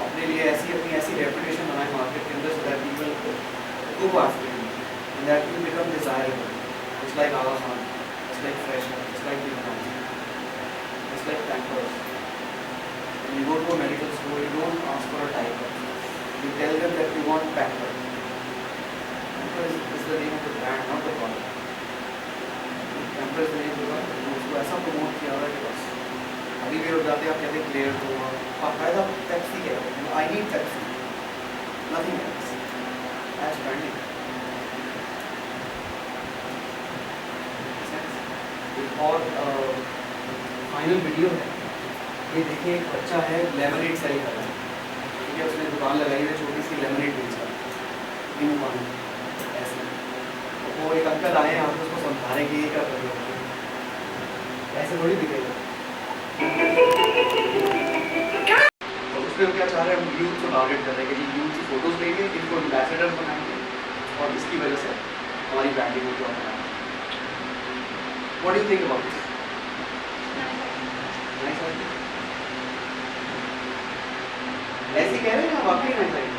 अपने लिए अपनी ऐसी रेपुटेशन बनाए मार्केट के अंदर so that people go after you and that you become desirable. It's like Aga Khan, it's like Fresher, it's like Divine, it's like Pampers. When you go to a medical store, you don't ask for a diaper. You tell them that you want Pamper. Pamper is the name of the brand, not the product. Pamper is the name of the brand. उसको ऐसा promote किया हुआ है कि बस अभी भी लोग जाते हैं आप कहते हैं क्लियर तो बाकायदा पेप्सी कहते हैं I need Pepsi nothing else that's branding. और फाइनल वीडियो है ये देखिए एक बच्चा है लेमनेड सेल कर रहा है. ठीक है उसने दुकान लगाई है छोटी सी लेमनेड बेच रहा है इन पानी ऐसे. वो एक अंकल आए हैं आप उसको समझा रहे कि ये क्या कर रहे हो ऐसे थोड़ी दिखेगा. तो उसमें क्या चाह रहे हैं हम यूथ को टारगेट कर रहे हैं कि यूथ की फोटोज लेंगे इनको एम्बेसडर बनाएंगे और इसकी वजह से हमारी ब्रांडिंग को क्या बनाएंगे. What do you think about this? Nice idea. ऐसे कह रहे हैं आप वाकई nice idea.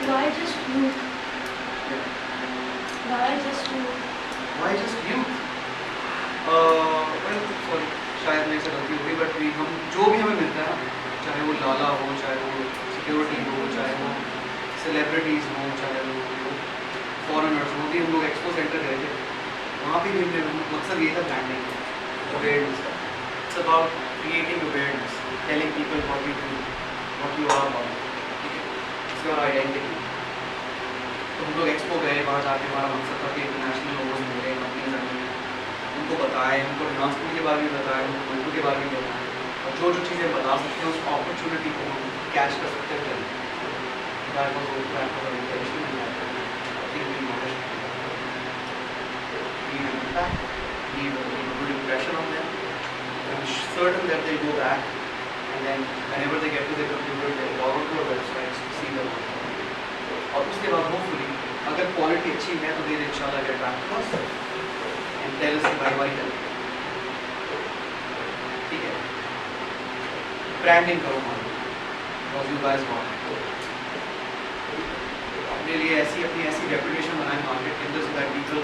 Why just youth? Why just youth? Why just youth? well, sorry, शायद मेरे से गलती हुई बट हम जो भी हमें मिलता है चाहे वो लाला हो चाहे वो सिक्योरिटी हो चाहे वो सेलिब्रिटीज़ हो चाहे वो फॉरेनर्स हो भी हम लोग एक्सपो सेंटर गए थे वहाँ भी मकसद ये था ब्रांडिंग अवेयरनेस का. It's about creating awareness telling people what you do what you are about. ठीक है इसका और आइडेंटिटी. तो हम लोग एक्सपो गए वहाँ जाके हमारा मकसद था कि इंटरनेशनल लोगों से मिले कंपनीज आए उनको बताएं उनको ट्रांसपोर्ट के बारे में बताएं उनको मल्टू के बारे में बताएं और जो जो चीज़ें बता सकते हैं उस अपॉर्चुनिटी को हम कैच कर सकते हैं. good impression on them. I'm certain that they go back and then whenever they get to their computer they log on to our websites to see the और उसके बाद hopefully अगर क्वालिटी अच्छी है तो they inshallah get back to us and tell us कि भाई हमारी करनी है. ठीक है. ब्रांडिंग करो हमारी because you guys want. अपने लिए अपनी ऐसी रेपुटेशन बनाए मार्केट के अंदर so that people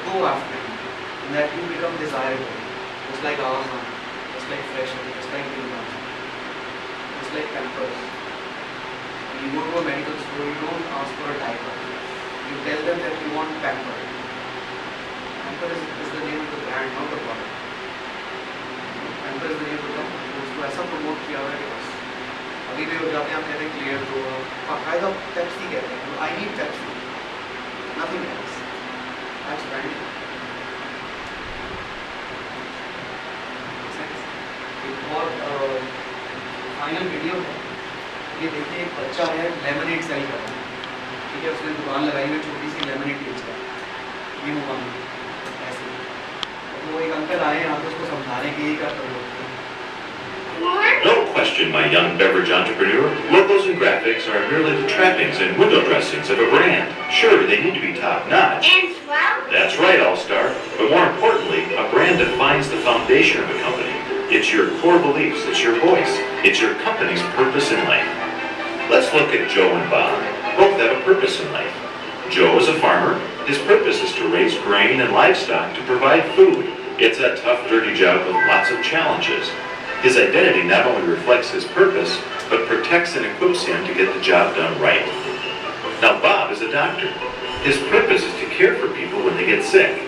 go after you and that you become desirable. Just like Aga Khan, just like Fresher, just like Divine, just like Pampers. When you go to a medical store, you don't ask for a diaper. You tell them that you want Pamper. Pamper is the name of the brand, not the product. Pamper is the name of the company. उसको ऐसा promote किया हुआ है कि बस अभी भी हो जाते हैं आप कहते हैं क्लियर तो बाकायदा पेप्सी कहते हैं I need Pepsi nothing else that's branding. एक और फाइनल वीडियो है ये देखिए एक बच्चा है लेमनेड सेल कर रहा है. ठीक है उसने दुकान लगाई हुई छोटी सी लेमनेड बेच रहा है ये मुकाम ऐसे. वो एक अंकल आए यहाँ पे उसको समझा रहे कि ये क्या कर रहे हो. Don't question, my young beverage entrepreneur. Logos and graphics are merely the trappings and window dressings of a brand. Sure, they need to be top-notch. And swell. That's right, All-Star. But more importantly, a brand defines the foundation of a company. It's your core beliefs, it's your voice, it's your company's purpose in life. Let's look at Joe and Bob. Both have a purpose in life. Joe is a farmer. His purpose is to raise grain and livestock to provide food. It's a tough, dirty job with lots of challenges. His identity not only reflects his purpose, but protects and equips him to get the job done right. Now Bob is a doctor. His purpose is to care for people when they get sick.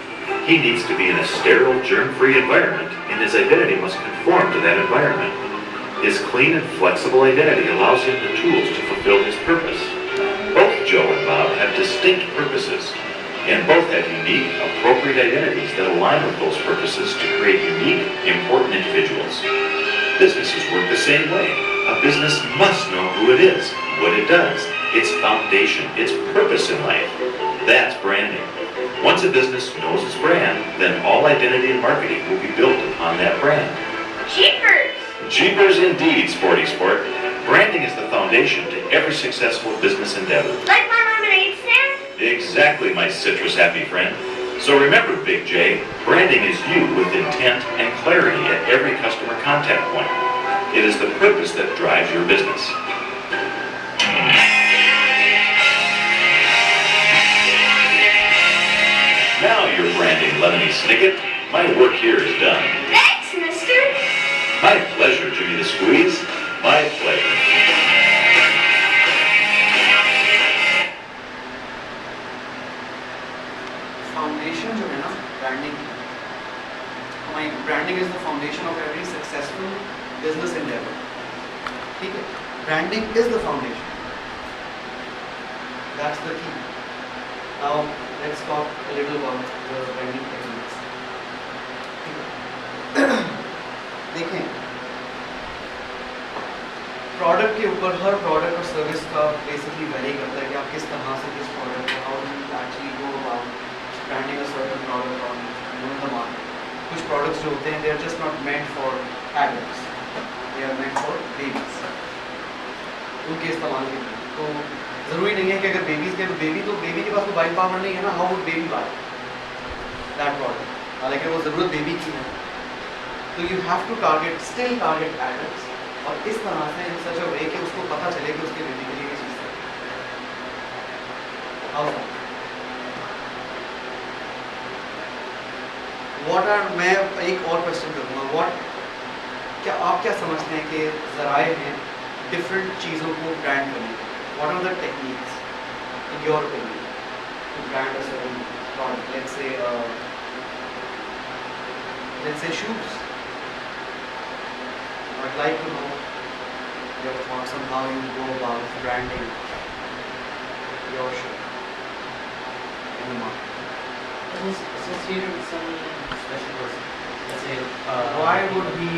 He needs to be in a sterile, germ-free environment, and his identity must conform to that environment. His clean and flexible identity allows him the tools to fulfill his purpose. Both Joe and Bob have distinct purposes, and both have unique, appropriate appropriate identities that align with those purposes to create unique, important individuals. Businesses work the same way. A business must know who it is, what it does, its foundation, its purpose in life. That's branding. Once a business knows its brand, then all identity and marketing will be built upon that brand. Jeepers! Jeepers indeed, Sporty Sport. Branding is the foundation to every successful business endeavor. Like my lemonade stand? Exactly, my citrus happy friend. So remember, Big J, branding is you with intent and clarity at every customer contact point. It is the purpose that drives your business. Now you're branding Lemony Snicket. My work here is done. Thanks, mister. My pleasure, Jimmy the Squeeze. My pleasure. Foundation जो है ना branding, हमारी branding is the foundation of every successful business Endeavour. ठीक है, branding is the foundation. That's the key. Now let's talk a little about the branding techniques. देखें, product के ऊपर हर product और सर्विस का बेसिकली वेरी करता है कि आप किस तरह से किस प्रोडक्ट को how do you actually go about branding a certain product on the market. कुछ products जो होते हैं they are just not meant for adults, they are meant for babies. उनके इस्तेमाल के लिए तो ज़रूरी नहीं है कि अगर babies के तो baby के पास कोई buying power नहीं है ना, how would baby buy that product? हालांकि वो ज़रूरत baby की है, तो you have to still target adults और इस तरह से in such a way कि उसको पता चले कि उसके baby के लिए ये चीज़ है. How's that? मैं एक और क्वेश्चन करूँगा. आप क्या समझते हैं कि ज़राए हैं डिफरेंट चीज़ों को ब्रांड करने के? What are the techniques in your opinion to brand a certain product? Let's say shoes. I'd like to know your thoughts on how you go about branding your shoe in the market. Associated with some special person. Let's say, why would he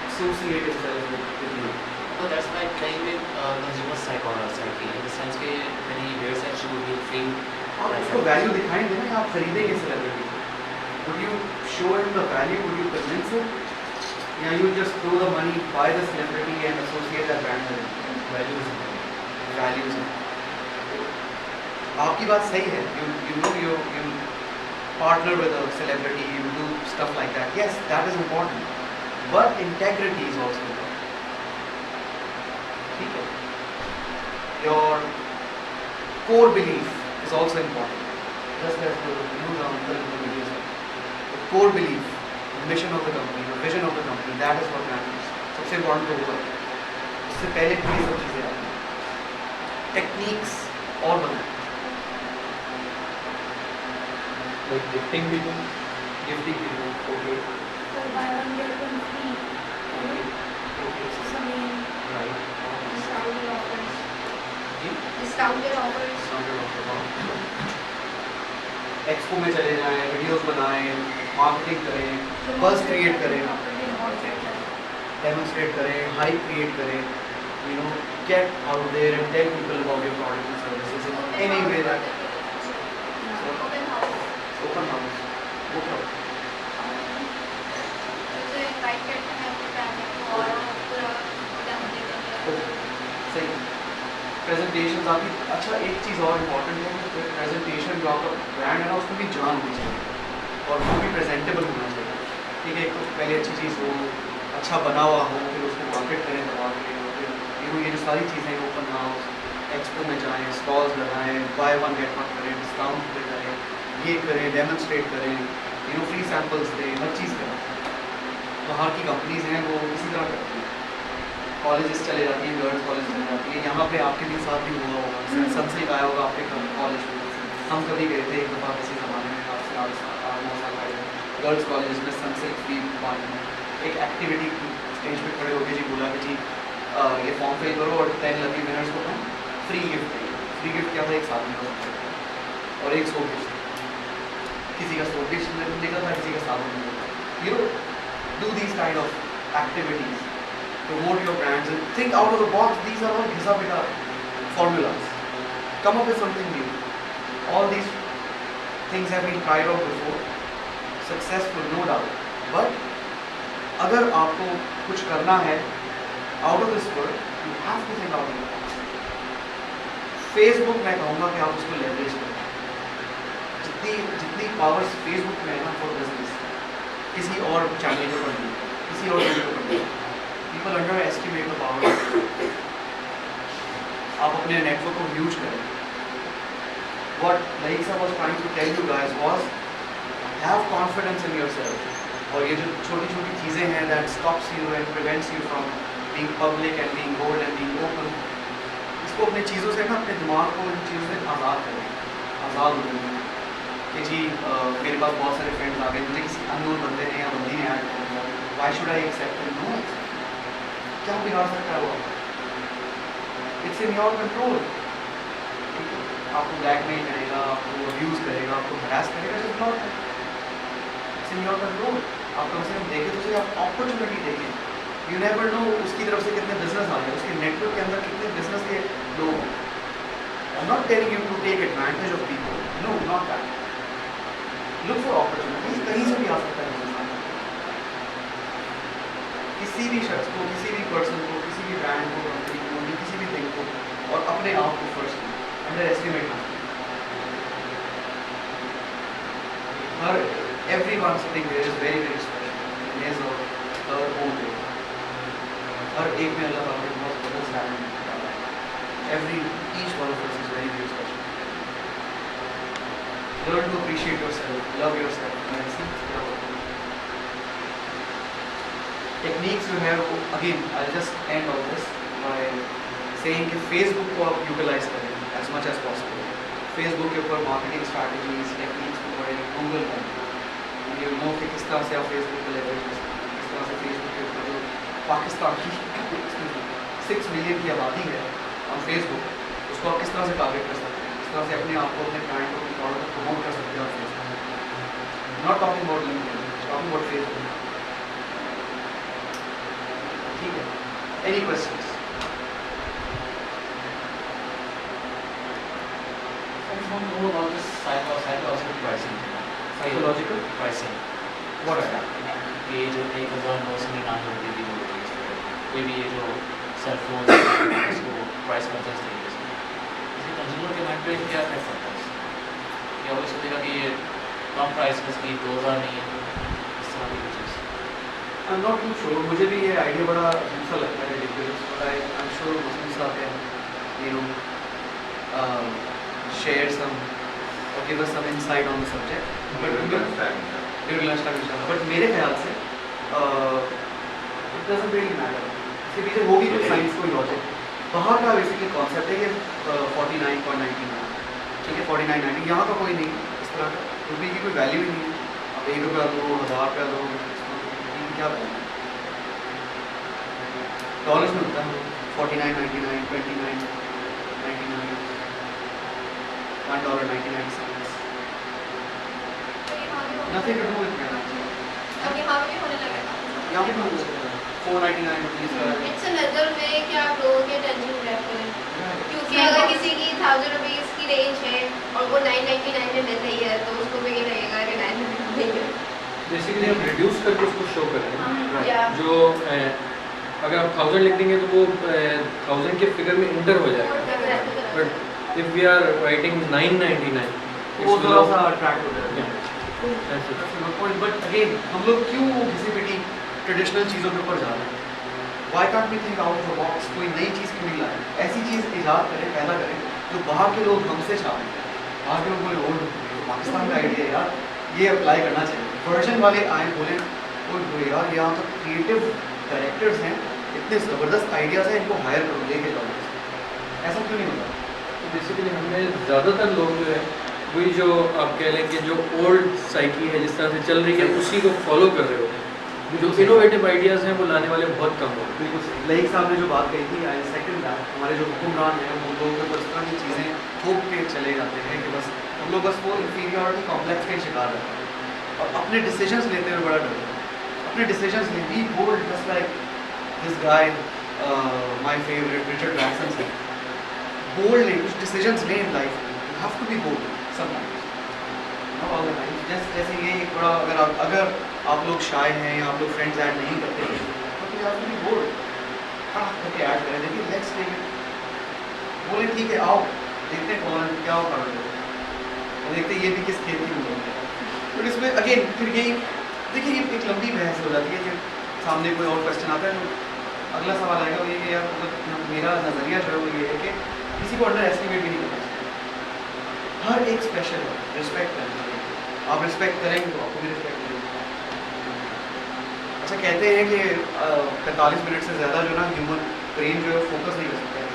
associate himself with you? No, that's by playing with consumer psychology in the sense that when he wears that shoe, he'll feel. आप उसको value दिखाएंगे ना, आप खरीदेंगे celebrity को. Would you show him the value? Would you convince him? या you just throw the money, buy the celebrity and associate that brand with him? Values. आपकी बात सही है. You know you partner with a celebrity, you do stuff like that. Yes, that is important. But integrity is also important. ठीक है? Your core belief is also important. Just as the core belief, the mission of the company, the vision of the company, that is what matters. सबसे important तो वो है. उससे पहले ये सब चीज़ें आती हैं. Techniques और बनाएं. Like gifting people. Okay. So buy one get one free. Something. Right. Discounted offers. जी? Discounted offers. एक्सपो में चले जाएं, वीडियोस बनाएं, मार्केटिंग करें, बuzz क्रिएट करें, डेमोन्स्ट्रेट करें, हाइप क्रिएट करें, you know, get out there and tell people about your products and services in any way that. Open house. Book out. तो invite करते हैं अपने family को और पूरा demo देते हैं. सही. प्रेजेंटेशन आपकी अच्छा एक चीज़ और इम्पोर्टेंट है कि प्रेजेंटेशन जो आपका ब्रांड है ना उसमें भी जान होनी चाहिए और वो भी प्रेजेंटेबल होना चाहिए. ठीक है, एक तो पहले अच्छी चीज़ हो, अच्छा बना हुआ हो, फिर उसको मार्केट करें दबा के, फिर ये जो सारी चीज़ें ओपन हाउस, एक्सपो में जाएं, स्टॉल्स लगाएं, बाय वन गेट वन करें, डिस्काउंट पे करें, ये करें, डेमोन्स्ट्रेट करें, फ्री सैम्पल्स दें, हर चीज़ करें. बाहर की कंपनीज हैं वो इसी तरह करती हैं. कॉलेजेस चले जाती हैं, गर्ल्स कॉलेज चले जाती हैं. यहाँ पे आपके भी साथ भी हुआ होगा, सनसिल्क आया होगा आपके कॉलेज में. हम कभी गए थे एक दफ़ा किसी ज़माने में, 8 साल 9 साल पहले, गर्ल्स कॉलेज में सनसिल्क फ्री बांटने एक एक्टिविटी स्टेज पे खड़े होकर जी बोला कि जी ये फॉर्म फिल करो और 10 लकी विनर्स को हम फ्री गिफ्ट देंगे. फ्री गिफ्ट क्या था? एक साथ में और एक सो गिफ्ट. किसी का स्टोर निकल था, किसी का साबुन निकल था. You know, do these kind of activities, promote your brands and think out of the box. These are all घिसा पिटा formulas. Come up with something new. All these things have been tried out before, successful no doubt, but अगर आपको कुछ करना है out of this world, you have to think out of the box. Facebook मैं कहूँगा कि आप उसको leverage करें. जितनी पावर्स फेसबुक में है ना फॉर बिजनेस, किसी और चैनल के ऊपर नहीं, किसी और वीडियो पर नहीं. People under estimate the power. आप अपने नेटवर्क को यूज करें. What Laika was trying to tell you guys was have confidence in yourself. और ये जो छोटी छोटी चीज़ें हैं that stops you and prevents you from being public and being bold and being open, इसको अपनी चीज़ों से ना, अपने दिमाग को इन चीज़ों से आज़ाद करें. आज़ाद हो जाए कि जी मेरे पास बहुत सारे फ्रेंड्स आ गए, मुझे किसी अननोन बंदे ने या बंदी ने ऐड कर दिया, why should I accept it? No, क्या बिगाड़ सकता है वो? It's in your control. आपको ब्लैकमेल करेगा, आपको अब्यूज़ करेगा, आपको हरास करेगा, इट्स इन योर कंट्रोल. आप कम से कम देखें तो सही, आप अपॉर्चुनिटी देखें. यू नेवर नो उसकी तरफ से कितने बिजनेस आ गए, उसके नेटवर्क के अंदर कितने बिजनेस के लोग. I am not telling you to take advantage of people, no, not that. Look for opportunities. कहीं से भी आ सकता है इंसान, किसी भी शख्स को, किसी भी पर्सन को, किसी भी ब्रांड को, कंपनी को, किसी भी थिंग को, और अपने आप को फर्स्ट अंडर एस्टिमेट ना. हर everyone sitting there is very very special in his or her own way. हर एक में अल्लाह ताला ने बहुत ज़बरदस्त टैलेंट डाला है. each one of us is very very special. Learn to appreciate yourself, love yourself, and see techniques you have. Again, I'll just end all this by saying कि Facebook को आप utilize करें as much as possible. Facebook के ऊपर marketing strategies, techniques को पढ़ें, Google करें. You know कि किस तरह से आप Facebook को leverage कर सकते हैं, किस तरह से Facebook के ऊपर जो पाकिस्तान की 6 मिलियन की आबादी है on Facebook, उसको आप किस तरह से टारगेट कर सकते हैं, किस तरह से अपने आप को, अपने ब्रांड को, अपने प्रोडक्ट को प्रमोट कर सकते हैं on Facebook. Not talking about LinkedIn, talking about Facebook. ठीक है? Any questions? I just want to know about this psychological pricing. Psychological pricing. What is that? ये जो 1999 की वो कोई भी ये जो सेल फोन इसको प्राइस करते हैं इस तरीके से, इसे कंज्यूमर के माइंड पे क्या इफेक्ट पड़ता है? या वो सोचेगा कि ये कम प्राइस में इसकी 2000 नहीं है, इस तरह की चीज़. I'm not too sure. मुझे भी ये आइडिया बड़ा दूसरा लगता है, ridiculous, but I'm sure Muslim साहब can, you know, share some or give us some insight on the subject. During lunchtime inshallah. But मेरे ख्याल से it doesn't really matter. इसके पीछे होगी कोई साइंस, कोई लॉजिक. बाहर का बेसिकली कॉन्सेप्ट है कि 49.99, ठीक है, 49.90. यहाँ का कोई नहीं इस तरह का, रुपये की कोई वैल्यू ही नहीं है. आप 1 रुपया दो, 1000 रुपया दो, क्या वैल्यू? डॉलर्स में होता है 49.99, 29.99, $1.99. Nothing to do with finance. अब यहाँ पे भी होने लगा था. यहाँ पे भी 499 रुपीज़ का. It's another way कि आप लोगों के टेंशन ग्रैब करें. क्योंकि अगर किसी की 1000 रुपीज़ की रेंज है और वो 999 में मिल रही है तो उसको भी ये लगेगा कि 999 नहीं है. बेसिकली हम रिड्यूस करके उसको शो करें. या जो अगर आप 1000 लिख देंगे तो वो 1000 के फिगर में इंटर हो जाएगा. But if we are writing 999 वो थोड़ा सा अट्रैक्ट हो जाएगा. बट अगेन हम लोग क्यों किसी भी ट्रेडिशनल चीज़ों के ऊपर जा रहे हैं? Why can't we think out of the box? कोई नई चीज़ क्यों नहीं लाए? ऐसी चीज़ ईजाद करें, पैदा करें जो बाहर के लोग हमसे चाहते हैं. बाहर के लोग बोले ओल्ड पाकिस्तान का आइडिया यार, ये अप्लाई करना चाहिए. वर्जन वाले आए बोले ओ यार यहाँ तो क्रिएटिव डायरेक्टर्स हैं, इतने ज़बरदस्त आइडियाज़ हैं, इनको हायर करो, लेके जाओ. ऐसा क्यों नहीं होता? तो बेसिकली हमें ज़्यादातर लोग जो है वही जो आप कह लें कि जो ओल्ड साइकी है जिस तरह से चल रही है उसी को फॉलो कर रहे होते हैं. जो इनोवेटिव आइडियाज़ हैं वो लाने वाले बहुत कम लोग। बिल्कुल सही। लईक साहब ने जो बात कही थी, आई सेकंड दैट। हमारे जो हुक्मरान हैं वो लोग बस तरह की चीज़ें थोप के चले जाते हैं कि बस हम लोग बस वो इंफीरियरिटी कॉम्प्लेक्स के शिकार रहते हैं और अपने डिसीजंस लेते हुए बड़ा डरते हैं। अपने डिसीजंस ले, be bold just like this guy my favourite Richard Branson से। बोल्डली कुछ डिसीजंस लें इन लाइफ में, you have to be bold sometimes, not all the time. जैसे ये थोड़ा अगर आप लोग शाय हैं या आप लोग फ्रेंड्स ऐड नहीं करते हैं तो you have to be bold, करके ऐड करें। देखिए लेट्स टेक इट, बोले ठीक है आओ देखते हैं कौन है क्या हो पा रहा है, देखते हैं ये भी किस खेल की मुझे। बट इसमें अगेन फिर यही देखिए ये एक लंबी बहस हो जाती है कि सामने कोई और क्वेश्चन आता है तो अगला सवाल आएगा वो ये कि यार मतलब मेरा नज़रिया जो है वो ये है कि किसी को अंडर एस्टिमेट भी नहीं करना चाहिए। हर एक स्पेशल है, रिस्पेक्ट करना चाहिए। आप रिस्पेक्ट करेंगे तो आपको भी रिस्पेक्ट मिलेगी। अच्छा कहते हैं कि 45 मिनट से ज़्यादा जो ना ह्यूमन ब्रेन जो है फोकस नहीं कर सकता है।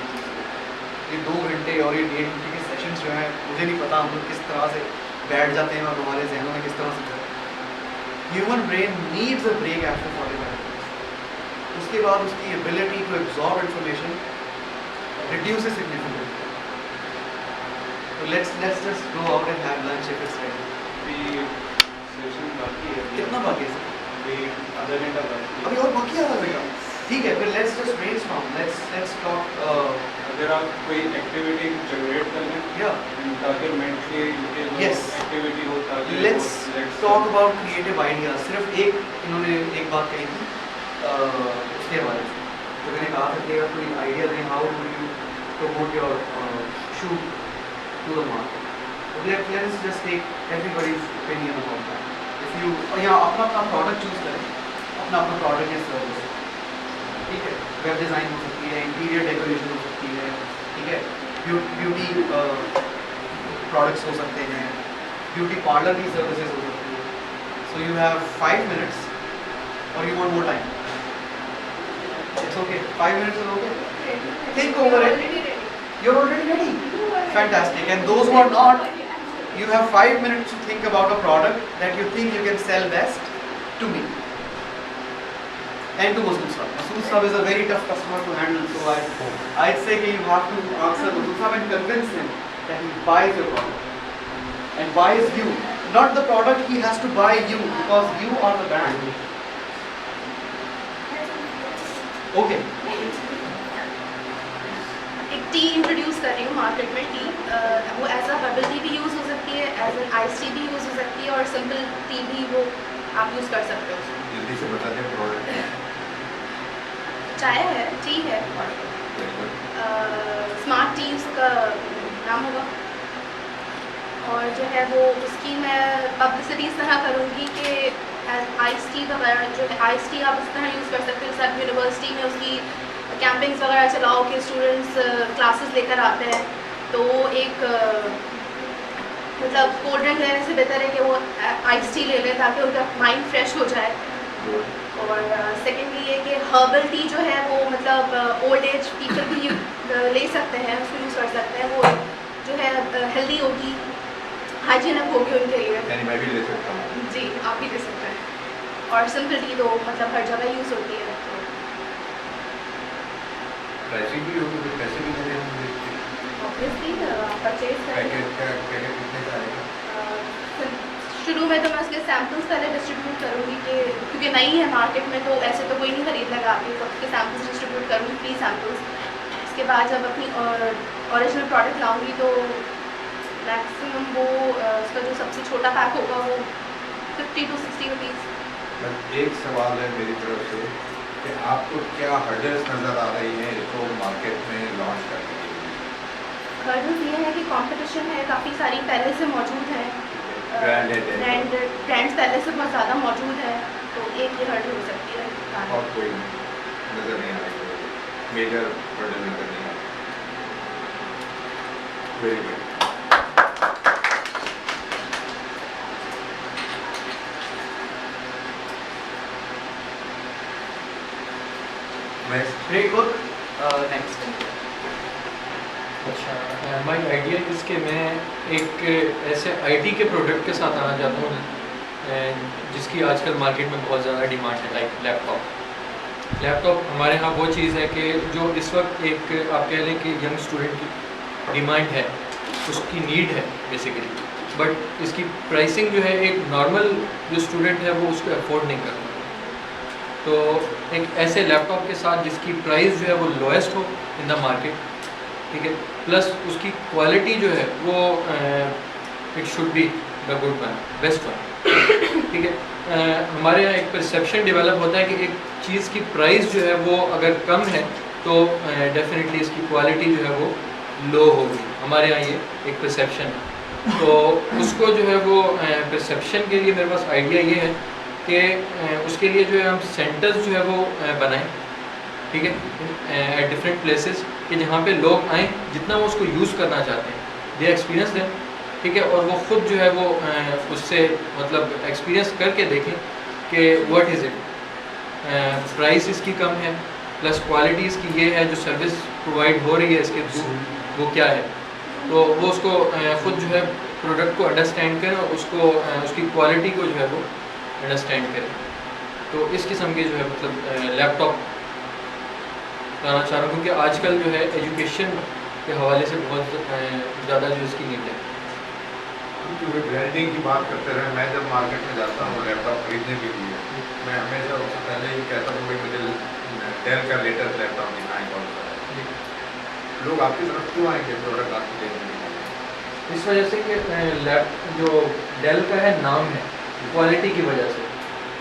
ये 2 घंटे और ये 1.5 घंटे के सेशंस जो हैं मुझे नहीं पता हम लोग किस तरह से बैठ जाते हैं और हमारे जहनों में किस तरह से human brain needs a break after 45 minutes. उसके बाद उसकी ability to absorb information reduces significantly. तो let's just go out and have lunch if it's ready. Session बाकी है, कितना बाकी है? आधा घंटा बाकी। अभी और बाकी आधा घंटा, ठीक है। फिर let's just brainstorm, let's talk. अगर आप कोई एक्टिविटी जनरेट कर लें या ताकि मेंटली एक्टिविटी हो, ताकि let's talk about creative ideas. सिर्फ इन्होंने एक बात कही थी उसके बारे में, तो मैंने कहा था कि अगर कोई आइडिया दें how do you promote your shoe to the market. Let's just take everybody's opinion about that. If you या अपना प्रोडक्ट चूज करें, अपना प्रोडक्ट या सर्विस, ठीक है। वेब डिज़ाइन हो सकती है, इंटीरियर डेकोरेशन हो सकती है, ठीक है। ब्यूटी प्रोडक्ट्स हो सकते हैं, ब्यूटी पार्लर की सर्विसेज हो सकती है। सो यू हैव 5 मिनट्स और you want more time, it's okay. 5 minutes is okay. Think over it, you are already ready, fantastic. And those who are not, you have 5 minutes to think about a product that you think you can sell best to me and to Masood Sahab. Masood Sahab is a very tough customer to handle, so I'd say that you have to answer Masood Sahab and convince him that he buys your product and buys you, not the product. He has to buy you because you are the brand. Okay. एक T introduce कर रही हूँ market में। T वो as a herbal T भी use हो सकती है, एज एन आइस टी भी यूज़ हो सकती है और सिंपल टी भी वो आप यूज़ कर सकते हो। जल्दी से बता दें प्रोडक्ट। चाय है, टी है, स्मार्ट टी उसका नाम होगा। और जो है वो उसकी मैं पब्लिसिटी इस तरह करूँगी कि आइस टी वगैरह जो है, आइस टी आप इस तरह यूज़ कर सकते हो। सब यूनिवर्सिटी में उसकी कैंपिंग्स वगैरह चलाओ कि स्टूडेंट्स क्लासेस लेकर आते हैं, तो एक मतलब कोल्ड ड्रिंक लेने से बेहतर है कि वो आइस टी ले लें ताकि उनका माइंड फ्रेश हो जाए। और सेकेंडली ये कि हर्बल टी जो है वो मतलब ओल्ड एज पीपल भी ले सकते हैं, उसको यूज़ कर सकते हैं। वो जो है हेल्दी होगी, हाइजीनिक होगी उनके लिए। यानी मैं भी ले सकता हूँ? जी आप भी ले सकते हैं। और सिंपल टी तो मतलब हर जगह यूज़ होती है। प्राइसिंग भी होगी, फिर पैसे भी देने होंगे। ऑब्वियसली परचेज पैकेट कितने का आएगा? शुरू में तो मैं उसके सैम्पल्स पहले डिस्ट्रीब्यूट करूँगी कि क्योंकि नई है मार्केट में तो ऐसे तो कोई नहीं खरीदने लगा आती, तो उसके सैम्पल्स डिस्ट्रीब्यूट करूँगी, फ्री सैम्पल्स। उसके बाद जब अपनी ओरिजिनल प्रोडक्ट लाऊँगी तो मैक्सिमम वो उसका जो सबसे छोटा पैक होगा वो 50 to 60 रुपीज़। एक सवाल है मेरी तरफ से कि आपको क्या हर्डल्स नज़र आ रही हैं इसको मार्केट में लॉन्च करने के लिए? हर्डल्स ये है कि कंपटीशन है, काफ़ी सारी पहले से मौजूद है, ब्रांड्स पहले से बहुत ज़्यादा मौजूद है, तो एक ये हर्डल हो सकती है। और कोई नज़र नहीं आ रही, मेजर हर्डल नज़र नहीं आ रही। Very good. Very good. Next. अच्छा, माई आइडिया इसके मैं एक ऐसे आईटी के प्रोडक्ट के साथ आना चाहता हूँ जिसकी आजकल मार्केट में बहुत ज़्यादा डिमांड है, लाइक लैपटॉप हमारे यहाँ वो चीज़ है कि जो इस वक्त एक आप कह लें कि यंग स्टूडेंट की डिमांड है, उसकी नीड है बेसिकली, बट इसकी प्राइसिंग जो है एक नॉर्मल जो स्टूडेंट है वो उसको अफोर्ड नहीं कर पाता। तो एक ऐसे लैपटॉप के साथ जिसकी प्राइस जो है वो लोएस्ट हो इन द मार्केट, ठीक है, प्लस उसकी क्वालिटी जो है वो it should be the good one, best one, ठीक है। हमारे यहाँ एक परसेप्शन डेवलप होता है कि एक चीज़ की प्राइस जो है वो अगर कम है तो डेफिनेटली इसकी क्वालिटी जो है वो लो होगी, हमारे यहाँ ये एक परसेप्शन है। तो उसको जो है वो परसेप्शन के लिए मेरे पास आइडिया ये है कि उसके लिए जो है हम सेंटर्स जो है वो बनाएं, ठीक है, एट डिफरेंट प्लेसेस, कि जहाँ पे लोग आएँ, जितना वो उसको यूज़ करना चाहते हैं दे एक्सपीरियंस दें, ठीक है, और वो ख़ुद जो है वो उससे मतलब एक्सपीरियंस करके देखें कि व्हाट इज़ इट, प्राइस इसकी कम है, प्लस क्वालिटी इसकी ये है, जो सर्विस प्रोवाइड हो रही है इसके थ्रू वो क्या है, तो वो उसको ख़ुद जो है प्रोडक्ट को अंडरस्टैंड करें और उसको उसकी क्वालिटी को जो है वो अंडरस्टैंड करें। तो इस किस्म के जो है मतलब लैपटॉप लाना चाह रहा हूँ, क्योंकि आजकल जो है एजुकेशन के हवाले से बहुत ज़्यादा जो इसकी नीड है। क्योंकि ब्रांडिंग की बात करते रहे, मैं जब मार्केट में जाता हूँ लैपटॉप खरीदने के लिए, मैं हमेशा उससे पहले ही कहता हूँ भाई मुझे डेल का लेटेस्ट लैपटॉप दिखाएं कौन सा है। लोग आपकी तरफ क्यों आएंगे प्रोडक्ट आपको देखने के लिए? इस वजह से कि लैप जो डेल का है नाम है, क्वालिटी की वजह से,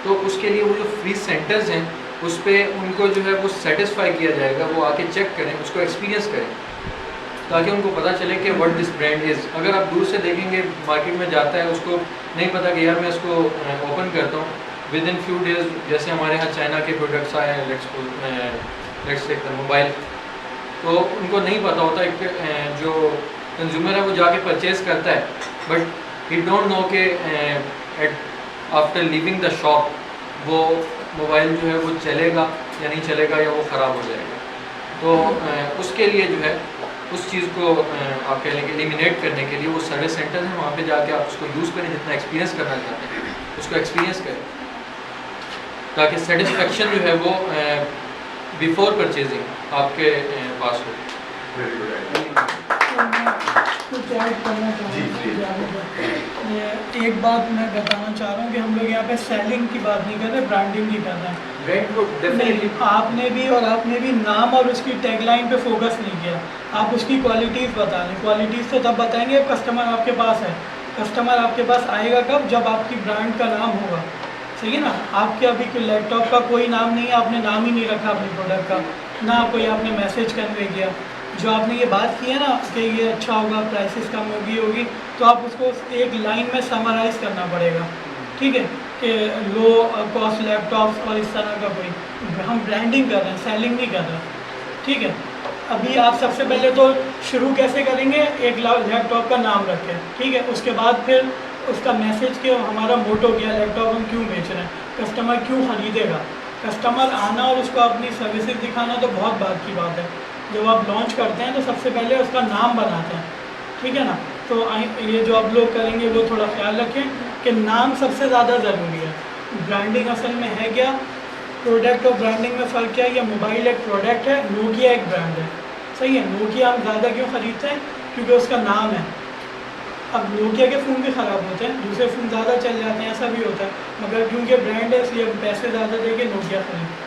तो उसके लिए वो जो फ्री सेंटर्स हैं उस पर उनको जो है वो सेटिस्फाई किया जाएगा, वो आके चेक करें, उसको एक्सपीरियंस करें, ताकि उनको पता चले कि व्हाट दिस ब्रांड इज़। अगर आप दूर से देखेंगे, मार्केट में जाता है, उसको नहीं पता कि यार मैं इसको ओपन करता हूँ, विद इन फ्यू डेज जैसे हमारे यहाँ चाइना के प्रोडक्ट्स आए हैं, लेट्स टेक द मोबाइल, तो उनको नहीं पता होता कि जो कंज्यूमर है वो जाके परचेज़ करता है, बट ही डोंट नो कि आफ्टर लीविंग द शॉप वो मोबाइल जो है वो चलेगा या नहीं चलेगा, या वो ख़राब हो जाएगा। तो उसके लिए जो है उस चीज़ को आप कह लेंगे एलिमिनेट करने के लिए वो सर्विस सेंटर हैं, वहाँ पे जाके आप उसको यूज़ करें, जितना एक्सपीरियंस करना चाहते हैं उसको एक्सपीरियंस करें, ताकि सेटिस्फेक्शन जो है वो बिफोर परचेजिंग आपके पास हो। कुछ ऐड करना चाहूँगा। एक बात मैं बताना चाह रहा हूँ कि हम लोग यहाँ पे सेलिंग की बात नहीं कर रहे, ब्रांडिंग नहीं कर रहे हैं। नहीं, आपने भी और आपने भी नाम और उसकी टैगलाइन पे फोकस नहीं किया, आप उसकी क्वालिटीज़ बता रहे हैं। क्वालिटीज़ तो तब बताएंगे जब कस्टमर आपके पास है। कस्टमर आपके पास आएगा कब? जब आपकी ब्रांड का नाम होगा, सही है ना। आपके अभी लैपटॉप का कोई नाम नहीं है, आपने नाम ही नहीं रखा अपने प्रोडक्ट का, ना कोई आपने मैसेज कन्वे किया। जो आपने ये बात की है ना कि ये अच्छा होगा, प्राइसेस कम होगी, तो आप उसको एक लाइन में समराइज़ करना पड़ेगा, ठीक है, कि लो कॉस्ट लैपटॉप्स और इस तरह का कोई। हम ब्रांडिंग कर रहे हैं, सेलिंग नहीं कर रहे, ठीक है। अभी आप सबसे पहले तो शुरू कैसे करेंगे, एक लैपटॉप का नाम रखें, ठीक है। उसके बाद फिर उसका मैसेज कि हमारा मोटो क्या, लैपटॉप हम क्यों बेच रहे हैं, कस्टमर क्यों ख़रीदेगा। कस्टमर आना और उसको अपनी सर्विसेज दिखाना तो बहुत बात की बात है। जब आप लॉन्च करते हैं तो सबसे पहले उसका नाम बनाते हैं, ठीक है ना। तो ये जो आप लोग करेंगे वो थोड़ा ख्याल रखें कि नाम सबसे ज़्यादा ज़रूरी है। ब्रांडिंग असल में है क्या, प्रोडक्ट और ब्रांडिंग में फ़र्क क्या है। ये मोबाइल एक प्रोडक्ट है, नोकिया एक ब्रांड है, सही है। नोकिया हम ज़्यादा क्यों ख़रीदते हैं, क्योंकि उसका नाम है। अब नोकिया के फ़ोन भी ख़राब होते हैं, दूसरे फ़ोन ज़्यादा चल जाते हैं, ऐसा भी होता है, मगर क्योंकि ब्रांड है इसलिए हम पैसे ज़्यादा देके नोकिया खरीदें।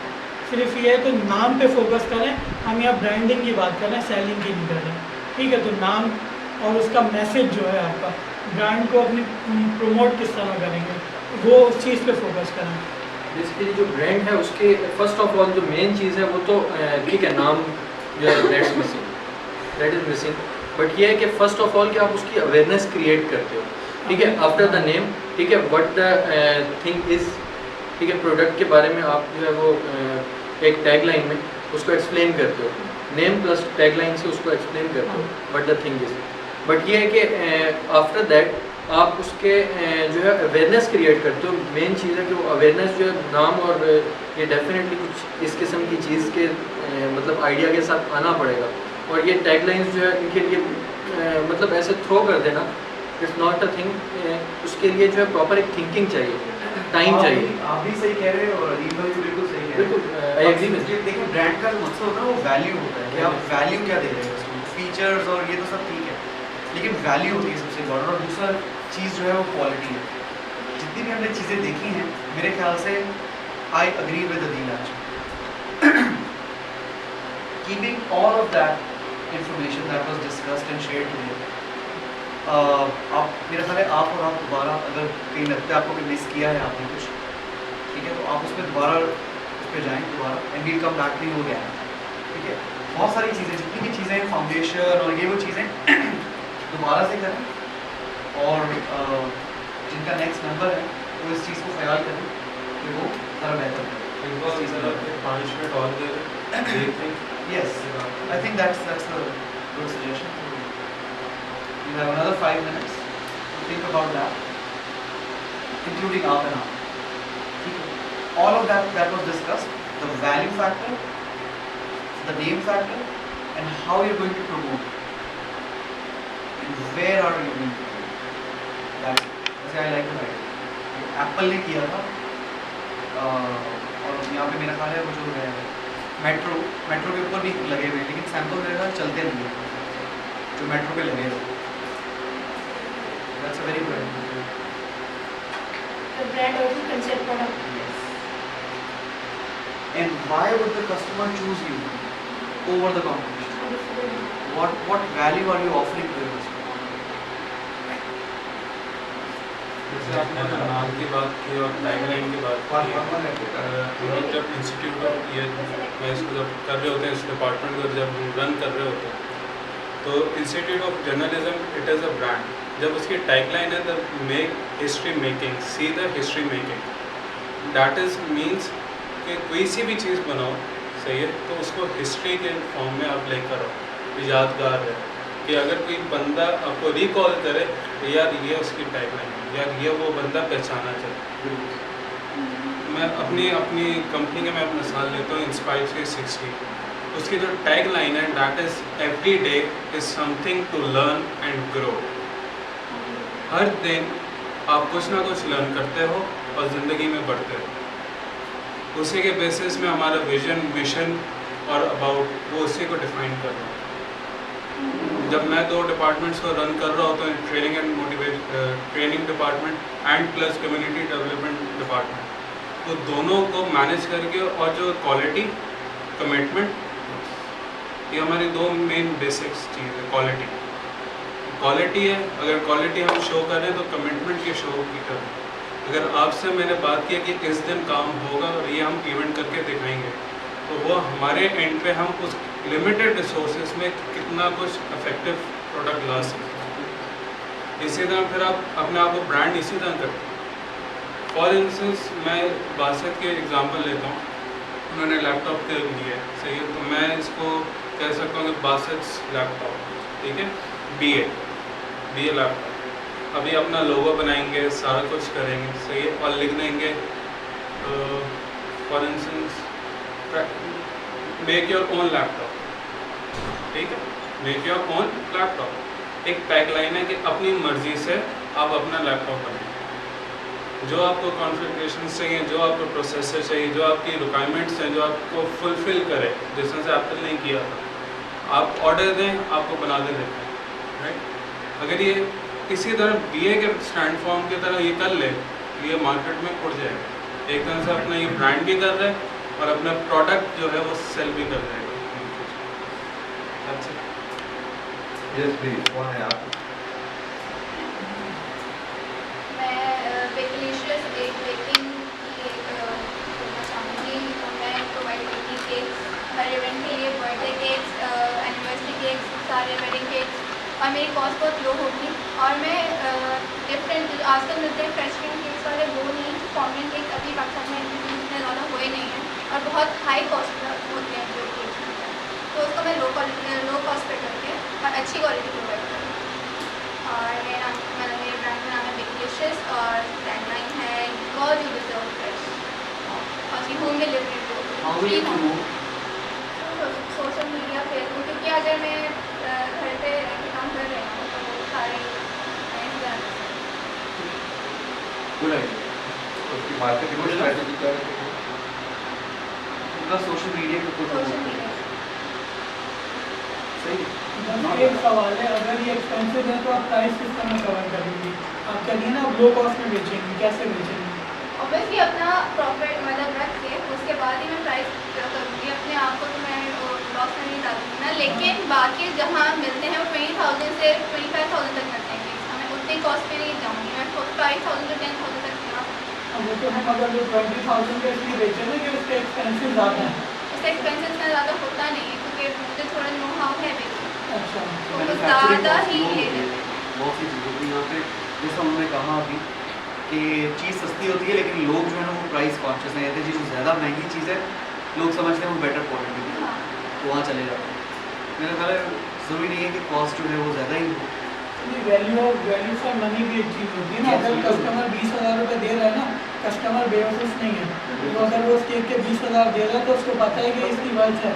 सिर्फ ये है, तो नाम पे फोकस करें। हम यहाँ ब्रांडिंग की बात कर रहे हैं, सेलिंग की नहीं कर रहे हैं, ठीक है। तो नाम और उसका मैसेज जो है आपका, ब्रांड को अपनी प्रमोट किस तरह करेंगे, वो उस चीज़ पे फोकस करें। बेसिकली जो ब्रांड है उसके फर्स्ट ऑफ ऑल जो मेन चीज़ है वो तो ठीक है, नाम जो है दैट इज़ मिसिंग, बट ये है कि फ़र्स्ट ऑफ ऑल कि आप उसकी अवेयरनेस क्रिएट करते हो, ठीक है। आफ्टर द नेम, ठीक है, व्हाट द थिंग इज़, ठीक है। प्रोडक्ट के बारे में आप जो है वो एक टैगलाइन में उसको एक्सप्लेन करते हो, नेम प्लस टैगलाइन से उसको एक्सप्लेन करते हो what the thing is. But ये है कि आफ्टर दैट आप उसके जो है अवेयरनेस क्रिएट करते हो। मेन चीज़ है कि वो अवेयरनेस जो है, नाम और ये डेफिनेटली कुछ इस किस्म की चीज़ के मतलब आइडिया के साथ आना पड़ेगा। और ये टैगलाइंस जो है इनके लिए मतलब ऐसे थ्रो कर देना इट्स नॉट अ थिंग। उसके लिए जो है प्रॉपर एक थिंकिंग चाहिए, टाइम चाहिए। आप भी सही कह रहे हो और अलीम भाई भी बिल्कुल सही कह रहे बिल्कुल, हैं। I agree with you। देखिए ब्रांड का जो मकसद होता है वो वैल्यू होता है कि आप वैल्यू क्या दे रहे हो, फीचर्स और ये तो सब ठीक है, लेकिन वैल्यू होती है सबसे इम्पोर्टेंट। और दूसरा चीज़ जो है वो क्वालिटी है। जितनी भी हमने चीज़ें देखी हैं मेरे ख्याल से आई अग्री विद अदील आज। Keeping all of that information that was discussed and shared today, आप मेरा ख्याल है आप और आप दोबारा अगर कहीं लगता है आपको कोई मिस किया है आपने कुछ, ठीक है, तो आप उस पर दोबारा उस पर जाएँ दोबारा and we'll come back to you again, ठीक है। बहुत सारी चीज़ें, जितनी भी चीज़ें फाउंडेशन और ये वो चीज़ें दोबारा से करें और जिनका नेक्स्ट नंबर है वो इस चीज़ को ख्याल करें कि वो ज़रा बेहतर करें। 5 मिनट और दे दें। Yes, I think that's the good suggestion. You have another 5 minutes to think about that, including half an hour. All of that was discussed, the value factor, the name factor, and how you're going to promote. And where are you going to promote? That's I like the idea. Apple ने किया था और यहाँ पे मेरा ख्याल है वो जो है मेट्रो के ऊपर भी लगे हुए हैं, लेकिन सैंपल मेरे ख्याल चलते नहीं हैं जो मेट्रो पे लगे हैं। That's a very good idea. The brand also concept product. And why would the customer choose you over the competition? What value are you offering to the customer? जैसे आपने नाम की बात की और टाइमलाइन की बात की, हम लोग जब इंस्टीट्यूट ऑफ ये मैं इसको जब कर रहे होते हैं, इस डिपार्टमेंट को जब रन कर रहे होते हैं, तो institute of journalism it is a brand. जब उसकी टाइमलाइन है the make history making, see the history making, that is means कि कोई सी भी चीज़ बनाओ, सही है, तो उसको हिस्ट्री के फॉर्म में आप लेकर आओ, यादगार है कि अगर कोई बंदा आपको रिकॉल करे यार ये उसकी टाइमलाइन है, यार ये वो बंदा पहचाना चाहिए। मैं अपनी कंपनी के मैं मिसाल लेता हूँ इंस्पायर 360, उसकी जो टैग लाइन है that is every day is something to learn and grow. हर दिन आप कुछ ना कुछ लर्न करते हो और ज़िंदगी में बढ़ते हो। उसी के बेसिस में हमारा विजन, मिशन और अबाउट वो उसी को डिफाइन कर रहा हूँ। जब मैं 2 डिपार्टमेंट्स को रन कर रहा होता हूँ, training department and plus community development department, तो दोनों को मैनेज करके और जो क्वालिटी, कमिटमेंट, ये हमारी 2 मेन बेसिक्स चीज़ है। क्वालिटी है, अगर क्वालिटी हम शो करें तो कमिटमेंट की शो की करें। अगर आपसे मैंने बात की कि इस दिन काम होगा और ये हम इवेंट करके दिखाएंगे, तो वो हमारे एंड पे हम उस लिमिटेड रिसोर्सेज में कितना कुछ इफेक्टिव प्रोडक्ट ला सकते हैं। इसी तरह फिर आप अपने आप को ब्रांड इसी तरह करते हैं। फॉर इंस्टेंस मैं बासित के एग्जांपल लेता हूँ, उन्होंने लैपटॉप के लिए, सही है, तो मैं इसको कह सकता हूँ कि बासित लैपटॉप, ठीक है, BA लैपटॉप। अभी अपना लोगो बनाएंगे, सारा कुछ करेंगे, सही है, और लिख देंगे for instance make your own laptop, ठीक है, मेक योर ओन लैपटॉप। एक टैगलाइन है कि अपनी मर्जी से आप अपना लैपटॉप बनाएं। जो आपको कॉन्फ़िगरेशन चाहिए, जो आपको प्रोसेसर चाहिए, जो आपकी रिक्वायरमेंट्स हैं, जो आपको फुलफ़िल करे, जिस तरह से एप्पल ने किया था, आप ऑर्डर दें, आपको बना के देते हैं, राइट। अगर ये इसी तरह BA के स्टैंड फॉर्म की तरह ये कर ले, ये मार्केट में उड़ जाएगा। एक तरह से अपना ये ब्रांड भी कर रहे हैं और अपना प्रोडक्ट जो है वो सेल भी कर जाएगा। यस प्लीज, कौन है आप? मैं बेकलिशियस एक बेकिंग की करना चाहूँगी। मैं प्रोवाइड करती केक्स हर इवेंट के लिए, बर्थडे केक्स, एनिवर्सरी केक्स, सारे वेडिंग केक्स, और मेरी कॉस्ट बहुत लो होगी। और मैं डिफरेंट आजकल मिलते हैं फ्रेश क्रीम केक्स वाले, वो नहीं, फॉर्मेट केक्स अभी पाकिस्तान में इतने ज़्यादा हुए नहीं हैं और बहुत हाई कॉस्ट होते हैं जो केक्स, तो उसको मैं लो कॉस्ट पे करके और अच्छी क्वालिटी प्रोवाइड करूँ। और मेरे ब्रांड का नाम है बेकलिशियस और टैगलाइन है बिकॉज यू डिजर्व फ्रेश, और उसकी home delivery free home, social media, Facebook, क्योंकि अगर मैं घर पे काम कर रही हूँ तो वो सारे गुड आइडिया। उसकी मार्केटिंग Good enough. स्ट्रेटजी क्या है? पूरा सोशल मीडिया के ऊपर सोशल मीडिया सही बस एक सवाल है, अगर ये एक्सपेंसिव है तो आप प्राइस सिस्टम में कवर करेंगे, आप करिए ना लो कॉस्ट में बेचेंगे, कैसे बेचेंगे? ऑब्वियसली अपना प्रॉफिट मतलब रख के उसके बाद ही मैं प्राइस करूँगी, अपने आप को तो मैं लॉस में नहीं डालूंगी ना, लेकिन बाकी जहाँ मिलते हैं वो 20,000 से 25,000 तक मिलते हैं, हमें उतनी कॉस्ट पे नहीं जाऊँगी मैं, 5,000 से 10,000 तक की वो तो हम अगर जो 20,000 का इसलिए बेचे ना कि उसके एक्सपेंसिव ज़्यादा हैं। उससे एक्सपेंसिव इतना ज़्यादा होता नहीं है क्योंकि मुझे थोड़ा नो हाउ है बेसिक, अच्छा, तो वो ज़्यादा ही ले लेते हैं। बहुत सी चीज़ों की यहाँ पे जैसा उन्होंने कहा अभी कि चीज़ सस्ती होती है लेकिन लोग जो है ना वो प्राइस कॉन्शियस नहीं रहते, जो ज़्यादा महंगी चीज़ है लोग समझते हैं वो बेटर क्वालिटी की, तो वहाँ चले जाते हैं। मेरा ख्याल है ज़रूरी नहीं है कि कॉस्ट जो है वो ज़्यादा ही हो। वैल्यू फॉर मनी भी एक चीज़ होती है ना, अगर कस्टमर 20,000 रुपये दे रहा है ना, कस्टमर बेवकूफ़ नहीं है, तो अगर वो उस केक के 20,000 दे रहा है तो उसको पता है कि इसकी वर्थ है।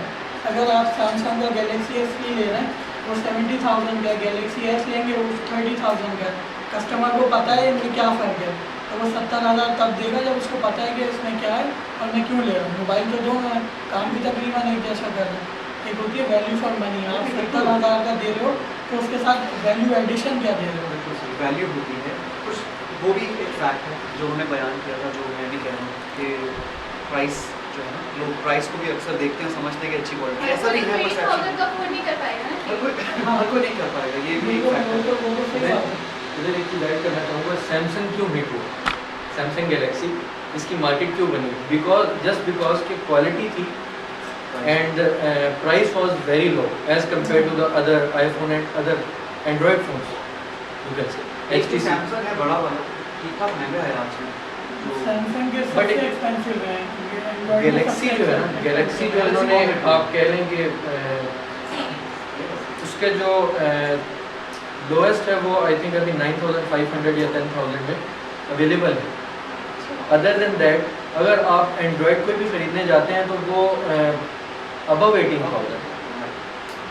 अगर आप सैमसंग का गैलेक्सी एस ले रहे हैं वो 70,000 का, गैलेक्सी एस लेंगे वो 30,000 का, कस्टमर को पता है इनमें क्या फ़र्क है, तो वो 70,000 तब देगा जब उसको पता है कि इसमें क्या है और मैं क्यों ले रहा हूँ। मोबाइल तो दोनों है, काम भी तकरीबन एक जैसा कर रहे हैं। एक होती है वैल्यू फॉर मनी, आप 70,000 का दे रहे हो तो उसके साथ वैल्यू एडिशन क्या दे रहे हो? बिल्कुल सही वैल्यू होती है कुछ, वो भी एक फैक्ट है जो उन्होंने बयान किया था, जो मैं भी कह रहा हूँ कि प्राइस जो है ना, लोग प्राइस को भी अक्सर देखते हैं, समझते हैं कि अच्छी क्वालिटी, ऐसा नहीं है परसेप्शन, का अफोर्ड नहीं कर पाएगा ना, हर कोई नहीं कर पाएगा, ये भी एक फैक्ट है। इधर एक चीज़ ऐड करना चाहूँगा, सैमसंग क्यों हिट हुआ, सैमसंग गैलेक्सी इसकी मार्केट क्यों बनी, बिकॉज की क्वालिटी थी and price was very low as compared to the other iPhone and other Android phones, you can say. HTC Samsung है बड़ा वाला, ठीक ठाक महंगा है आज में, सैमसंग के सबसे एक्सपेंसिव है। गैलेक्सी जो है ना, गैलेक्सी जो इन्होंने आप कह लें कि उसके जो लोएस्ट है वो आई थिंक अभी 9,500 या 10,000 में अवेलेबल है। अदर देन दैट अगर आप एंड्रॉयड को भी खरीदने जाते हैं तो वो अबव 18,000,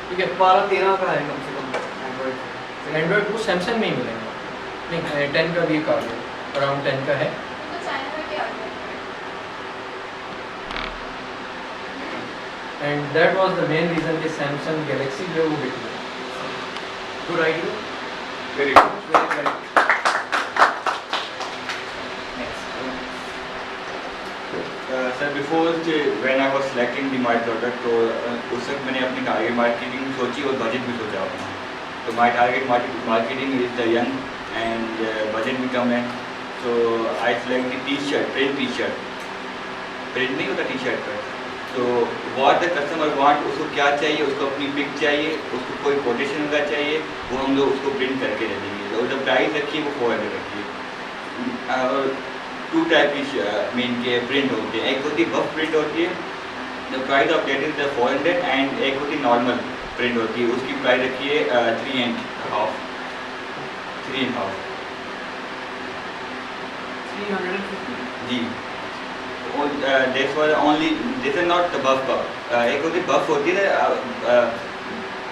ठीक है, 12-13 का है कम से कम एंड्रॉयड को सैमसंग में ही मिलेगा, नहीं 10 का भी एक आ गया, अराउंड 10 का है। तो चाइना में भी आ गया। And that was the main reason कि सैमसंग गैलेक्सी जो है वो हिट हुआ। Good idea, very good. Sir before when I was selecting the my product, तो उस वक्त मैंने अपनी टारगेट मार्केटिंग सोची और बजट भी सोचा अपना। तो my target marketing is the young and budget भी कम है, तो आई select the T shirt, print T shirt, print नहीं होता टी शर्ट पर, तो व्हाट द कस्टमर वांट, उसको क्या चाहिए, उसको अपनी पिक चाहिए, उसको कोई कोटेशन वगैरह चाहिए, वो हम लोग उसको प्रिंट करके दे देंगे। और जो प्राइस रखिए वो 400 रखिए। और 2 टाइप की मीन के प्रिंट होते हैं, एक होती है बफ प्रिंट होती है, the price of that is the 400, and एक होती नॉर्मल प्रिंट होती है, उसकी प्राइस रखिए 3.5 जी। This was only, this is not the buff buff, एक होती बफ होती है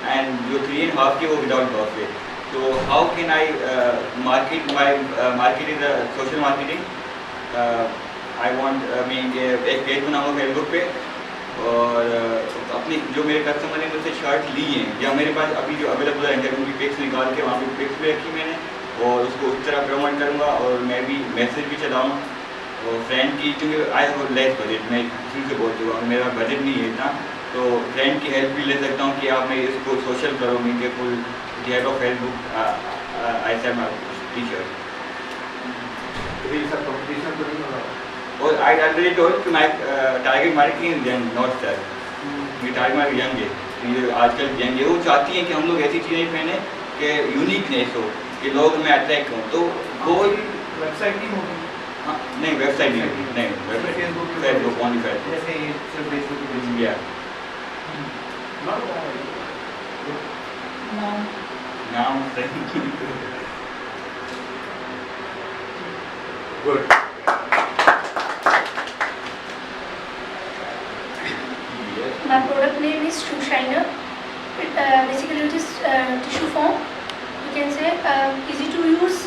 एंड जो 3.5 की वो विदाउट बफ है। तो how can I market my market is social marketing, I want mean एक पेज बनाऊँगा फेसबुक पे, और अपनी जो मेरे कस्टमर ने मुझसे शर्ट ली हैं या मेरे पास अभी जो अवेलेबल है उनकी पिक्स निकाल के वहाँ पे पिक्स भी रखी मैंने, और उसको उस तरह प्रमोट करूँगा। और मैं भी मैसेज भी चलाऊँ, और फ्रेंड की, क्योंकि आई हैव लेस बजट, मैं शुरू से बोल चुका हूँ मेरा बजट नहीं है इतना, तो फ्रेंड की हेल्प भी ले सकता हूँ कि आप मैं इसको सोशल करो, mean full head of Facebook I sell my T shirt. Competition तो नहीं होगा, और आई ऑलरेडी टोल्ड कि my target marketing is young, not sir, मेरी टारगेट मार्केट यंग है, ये आजकल यंग है, वो चाहती हैं कि हम लोग ऐसी चीज़ें पहने कि यूनिकनेस हो, कि लोग में अट्रैक्ट हों। तो वो वेबसाइट नहीं होगी, हाँ नहीं वेबसाइट नहीं होगी, नहीं फेसबुक ओनली फेसबुक, जैसे सिर्फ फेसबुक पे भेज या नाम सही good. My product name is Shoe Shiner. Basically it is tissue form. You can say easy to use,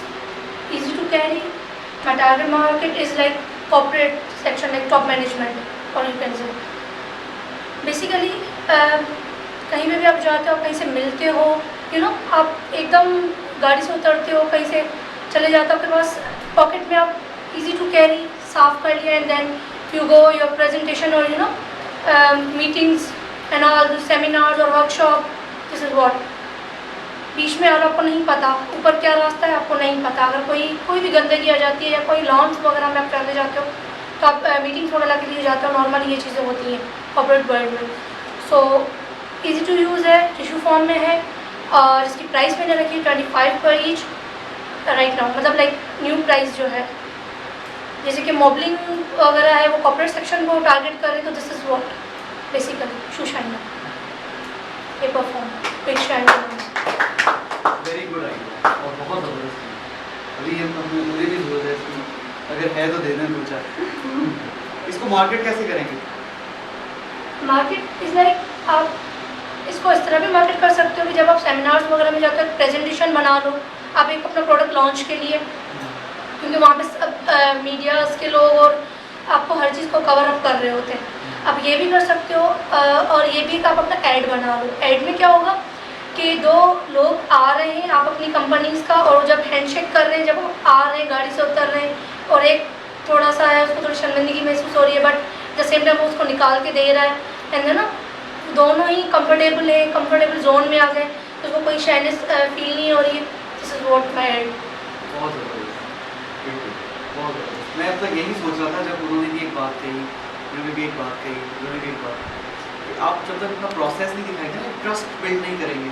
easy to carry, My target market is like corporate section, like top management, or you can say. Basically, कहीं पे भी आप जाते हो, कहीं से मिलते हो, आप एकदम गाड़ी से उतरते हो, कहीं से चले जाते हो, आपके पास पॉकेट में आप easy to carry, साफ कर लिया, and then you go your presentation or meetings and all the seminars or workshop. This is what. बीच में और आपको नहीं पता ऊपर क्या रास्ता है, आपको नहीं पता। अगर कोई भी गंदगी आ जाती है या कोई लॉन्च वगैरह में आप चले जाते हो तो आप मीटिंग्स वगैरह के लिए जाते हो, नॉर्मली ये चीज़ें होती हैं कॉर्पोरेट वर्ल्ड में। सो इजी टू यूज़ है, टिश्यू फॉर्म में है, और इसकी प्राइस मैंने रखी है 25 पर ईच राइट नाउ, मतलब लाइक न्यू प्राइस जो है। जैसे कि मॉडलिंग वगैरह है वो कॉर्पोरेट सेक्शन को टारगेट कर रहे, तो this is what basically shoe shiner, paper form, big shiner. Very good idea और बहुत ज़बरदस्त है। अभी मुझे भी ज़रूरत है इसकी, अगर है तो दे दें दो चार। इसको मार्केट कैसे करेंगे? मार्केट इज़ लाइक आप इसको इस तरह भी मार्केट कर सकते हो कि जब आप सेमिनार्स वगैरह में जाकर प्रेजेंटेशन बना लो आप एक अपना प्रोडक्ट लॉन्च के लिए, क्योंकि वहाँ पे सब मीडियाज़ के लोग और आपको हर चीज़ को कवर अप कर रहे होते हैं। आप ये भी कर सकते हो, और ये भी आप अपना ऐड बना लो। ऐड में क्या होगा कि दो लोग आ रहे हैं, आप अपनी कंपनीज़ का, और जब हैंडशेक कर रहे हैं, जब आप आ रहे हैं गाड़ी से उतर रहे हैं, और एक थोड़ा सा है उसको थोड़ी शर्मिंदगी महसूस हो रही है, बट द सेम टाइम वो उसको निकाल के दे रहा है, एंड दोनों ही कंफर्टेबल है, कंफर्टेबल जोन में आ गए, तो उसको कोई शाइनेस फील नहीं हो रही है। This is what my add. बहुत ज़बरदस्त, बहुत ज़बरदस्त। मैं अब तक यही सोच रहा था जब उन्होंने भी एक बात कही, उन्होंने भी एक बात कही, उन्होंने भी एक बात कि आप जब तक अपना प्रोसेस नहीं दिखाएंगे ना, ट्रस्ट बिल्ड नहीं करेंगे,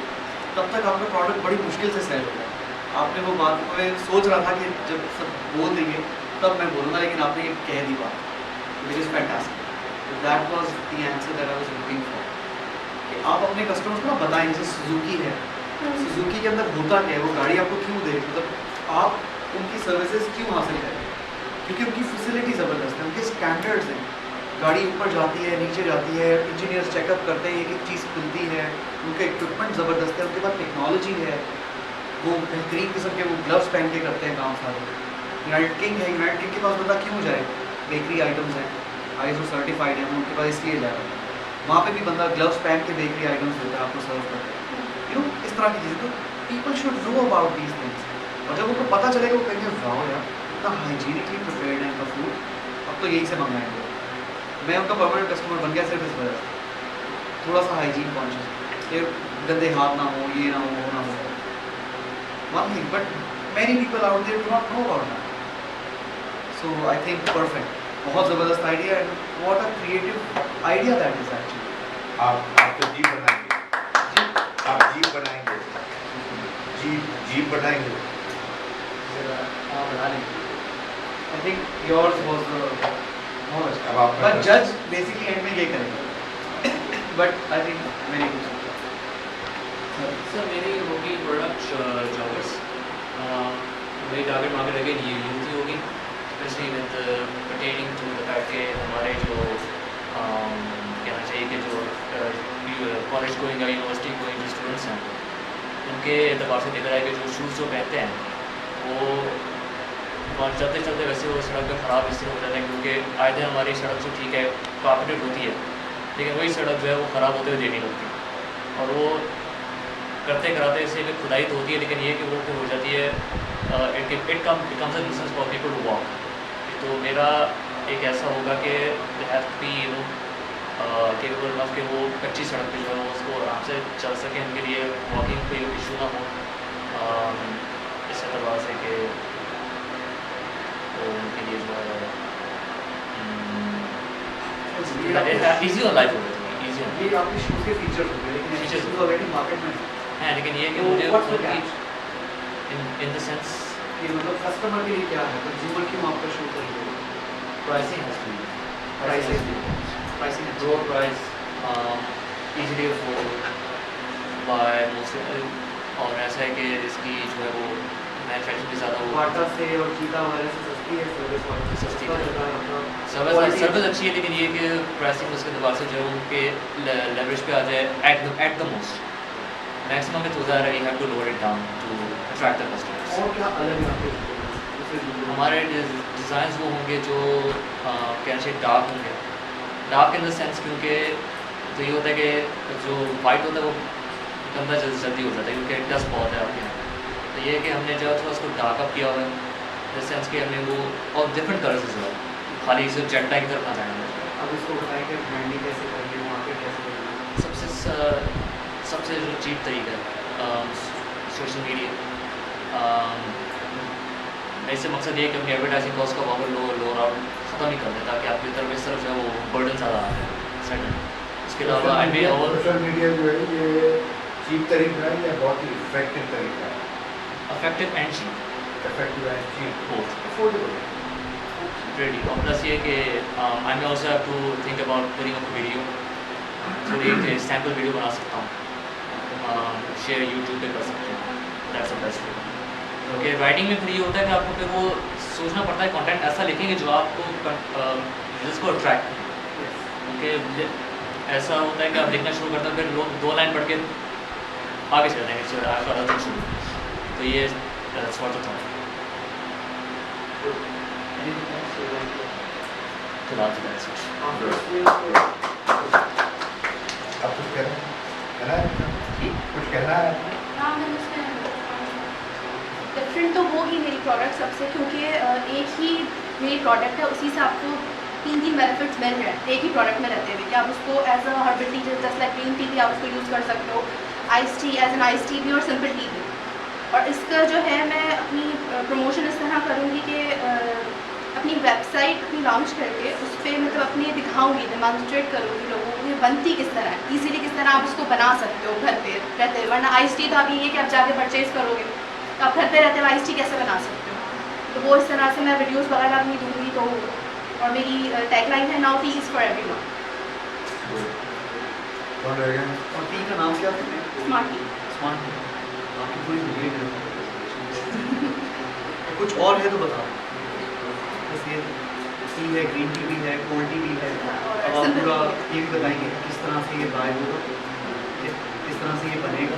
तब तक आपका प्रोडक्ट बड़ी मुश्किल से सेल होगा। आपने वो बात को मैं सोच रहा था कि जब सब बोल देंगे तब मैं बोलूँगा, लेकिन आपने ये कह दी बात, which is fantastic. That was the answer that I was looking for, कि आप अपने कस्टमर्स को ना बताएं। जैसे सुजुकी है, सुजुकी के अंदर होता क्या है, वो गाड़ी आपको क्यों दे, मतलब आप उनकी सर्विसेज क्यों हासिल करें, क्योंकि उनकी फैसिलिटी ज़बरदस्त है, उनके स्टैंडर्ड्स हैं। गाड़ी ऊपर जाती है, नीचे जाती है, इंजीनियर्स चेकअप करते हैं, एक एक चीज़ खुलती है, उनके इक्विपमेंट ज़बरदस्त है, उनके पास टेक्नोलॉजी है, वो बेहतरीन किस्म के वो ग्लव्स पहन के करते हैं काम सारे। यूनाइटेड किंग है, यूनाइटेड किंग के पास बंदा क्यों जाए, बेकरी आइटम्स हैं, ISO सर्टिफाइड है, उनके पास इसलिए जाए, वहाँ पे भी बंदा ग्लव्स पहन के बेकरी आइटम्स देता है, आपको सर्व करता है, इस तरह की चीज़ें। तो people should know about these things, और जब उनको पता चलेगा वो कहेंगे वाओ यार इतना हाइजीनिकली प्रिपेयर्ड है इनका फूड, अब तो यही से मंगाएंगे। मैं उनका परमानेंट कस्टमर बन गया सिर्फ इस वजह से, थोड़ा सा हाइजीन कॉन्शियस, ये गंदे हाथ ना हो, ये ना हो, वो ना हो, one thing, but many people out there do not know about that. So I think perfect, बहुत ज़बरदस्त idea, and what a creative idea that is actually. आप तो जीप बनाएंगे, आप जीप बनाएंगे, जीप बनाएंगे, हाँ बना लेंगे। आई थिंक योर्स वाज अब आप बट जज बेसिकली एंड में ये करेंगे, but I think very good. Sir मेरी होगी प्रोडक्ट जॉबर्स, मेरी टारगेट मार्केट अगेन ये यूथ ही होगी, specially with pertaining to the fact के हमारे जो कहना चाहिए कि जो कॉलेज गोइंग या यूनिवर्सिटी गोइंग जो स्टूडेंट्स हैं उनके एतबार से देखा जाए कि जो शूज़ जो पहनते हैं वो चलते चलते वैसे वो सड़क पर ख़राब इसलिए हो जाते हैं क्योंकि आए दिन हमारी सड़क जो ठीक है कारपेटेड होती है, लेकिन वही सड़क जो है वो ख़राब होते हुए देनी लगती है, और वो करते कराते इससे भी खुदाई तो होती है, लेकिन ये कि वो फिर हो जाती है it becomes a nuisance for people to walk. तो मेरा एक ऐसा होगा कि they have to be capable enough कि वो कच्ची सड़क पे जो है उसको आराम से चल सकें, उनके लिए वॉकिंग कोई इशू ना हो, इस एतबार से कि तो उनके लिए जो है ईजी और लाइफ हो गई, ईजी ये आपके शूज़ के फीचर्स हो गए, लेकिन फीचर्स तो ऑलरेडी मार्केट में हैं, लेकिन ये कि मुझे इन द सेंस ये मतलब कस्टमर के लिए क्या है, कंज्यूमर क्यों आपका शू खरीदेगा? Pricing has to be pricing low price, easily afford by most, और ऐसा है कि इसकी जो है वो मैन्युफैक्चरिंग भी ज़्यादा हो, बाटा से और चीता वगैरह से सस्ती है, सर्विस सस्ती है, सर्विस अच्छी है, लेकिन ये कि प्राइसिंग उसके दबाव से जो है उनके लेवरेज पे आ जाए एट द मोस्ट मैक्सिमम में 2000 है, we have to lower it down to attract the customers. और क्या अलग है आपके हमारे डिज़ाइंस वो होंगे जो कैसे डार्क होंगे, डार्क इन द सेंस क्योंकि तो ये होता है कि जो वाइट होता है वो गंदा जल्दी हो जाता है क्योंकि डस्ट बहुत है आपके यहाँ। तो ये है कि हमने जो थोड़ा उसको डार्क अप किया हुआ है इन द सेंस कि हमने वो और डिफरेंट कलर्स जो खाली सिर्फ जेट की तरफ ना जाना। अब इसको बताएं कि ब्रांडिंग कैसे करेंगे, मार्केट कैसे करेंगे। सबसे जो चीप तरीका है सोशल मीडिया। इससे मकसद ये है कि अपनी एडवर्टाइजिंग कॉस्ट का वहाँ लो राउंड ख़त्म ही कर दें ताकि आपकी तरफ इस तरफ जो है वो बर्डन ज़्यादा आ जाए सेकंड। इसके अलावा सोशल मीडिया जो है ये चीप तरीका है या बहुत ही इफेक्टिव तरीका है? Effective and cheap. Effective and cheap both affordable ready. और प्लस ये कि I may also have to think about putting up video, थोड़ी एक सैम्पल वीडियो बना सकता हूँ, शेयर यूट्यूब पे कर सकते हैं। That's the best way. क्योंकि राइटिंग में फिर ये होता है कि आपको फिर वो सोचना पड़ता है कंटेंट ऐसा लिखेंगे जो आपको जिसको अट्रैक्ट करे। क्योंकि ऐसा होता है कि आप लिखना शुरू करते हैं फिर लोग 2 लाइन पढ़ के आगे चल जाएंगे आपका अलग शुरू। तो ये सॉर्ट था आप कुछ कहना है? कुछ कहना है? हाँ, मैंने उसमें डिफरेंट तो वो ही मेरी प्रोडक्ट सबसे, क्योंकि एक ही मेरी प्रोडक्ट है, उसी से आपको 3 बेनिफिट्स मिल रहे हैं एक ही प्रोडक्ट में रहते हुए कि आप उसको as a herbal tea just like green tea भी आप उसको यूज़ कर सकते हो, ice tea as an ice tea भी और सिंपल टी भी। और इसका जो है मैं अपनी प्रमोशन इस तरह करूँगी कि अपनी वेबसाइट अपनी लॉन्च करके उस पर मतलब अपने दिखाऊंगी, डेमॉन्स्ट्रेट करूँगी लोगों को ये बनती किस तरह है, ईजीली किस तरह आप इसको बना सकते हो घर पे रहते हुए। वरना आइस टी तो आप ये है कि आप जाके परचेज़ करोगे, तो आप घर पे रहते हुए आइस टी कैसे बना सकते हो। तो वो इस तरह से मैं वीडियोस वगैरह अपनी दूँगी। तो और मेरी टैगलाइन है now T is for everyone. और टी का नाम क्या है? Smart T. स्मार्ट टी आपकी पूरी वीडियो कुछ और है तो बताओ। जैसे टी है, ग्रीन टी भी है, कोल्ड टी भी है। अब आप पूरा ये भी बताएंगे किस तरह से ये बाय होगा, किस तरह से ये बनेगा,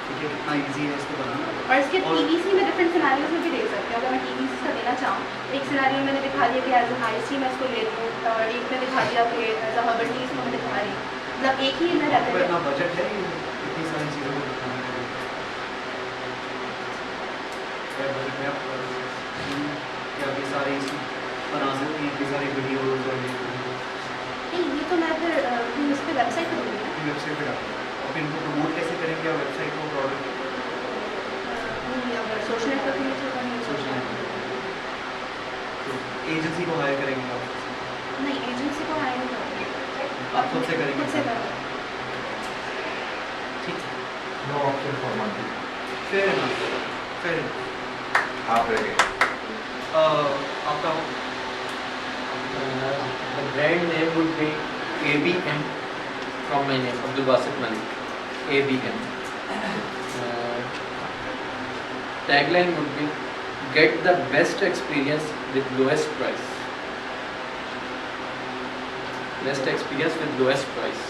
ठीक है, कितना इजी है इसको बनाना। और इसके टीवीसी में डिफरेंट सिनेरियोज में भी देख सकते हो। अगर मैं टीवीसी का देना चाहूँ, एक सिनेरियो मैंने दिखा दिया कि एज एन आइस टी मैं इसको लेती हूँ, और एक में दिखा दिया कि एज अ हर्बल टी इसको मैं दिखा रही हूँ। मतलब एक ही में रहता है। इतना बजट है इतनी सारी चीज़ों को दिखाने के लिए? बजट है आपका क्या ये सारे बना सकती हैं, इतनी सारी वीडियोज और नहीं, ये तो मैं फिर इस पर वेबसाइट पर दूँगी ना। वेबसाइट पर डालूँ और फिर इनको प्रमोट कैसे करेंगे आप वेबसाइट को, प्रोडक्ट? अगर सोशल नेटवर्क में तो सोशल नेटवर्क एजेंसी को हायर करेंगे आप? नहीं, एजेंसी को हायर नहीं करेंगे, आप खुद से करेंगे? खुद से करेंगे। ठीक है, no option for money. Fair enough. आप रहेंगे आपका The brand name would be ABM from my name, Abdul Basit Malik. ABM. Tagline would be get the best experience with lowest price. Best experience with lowest price.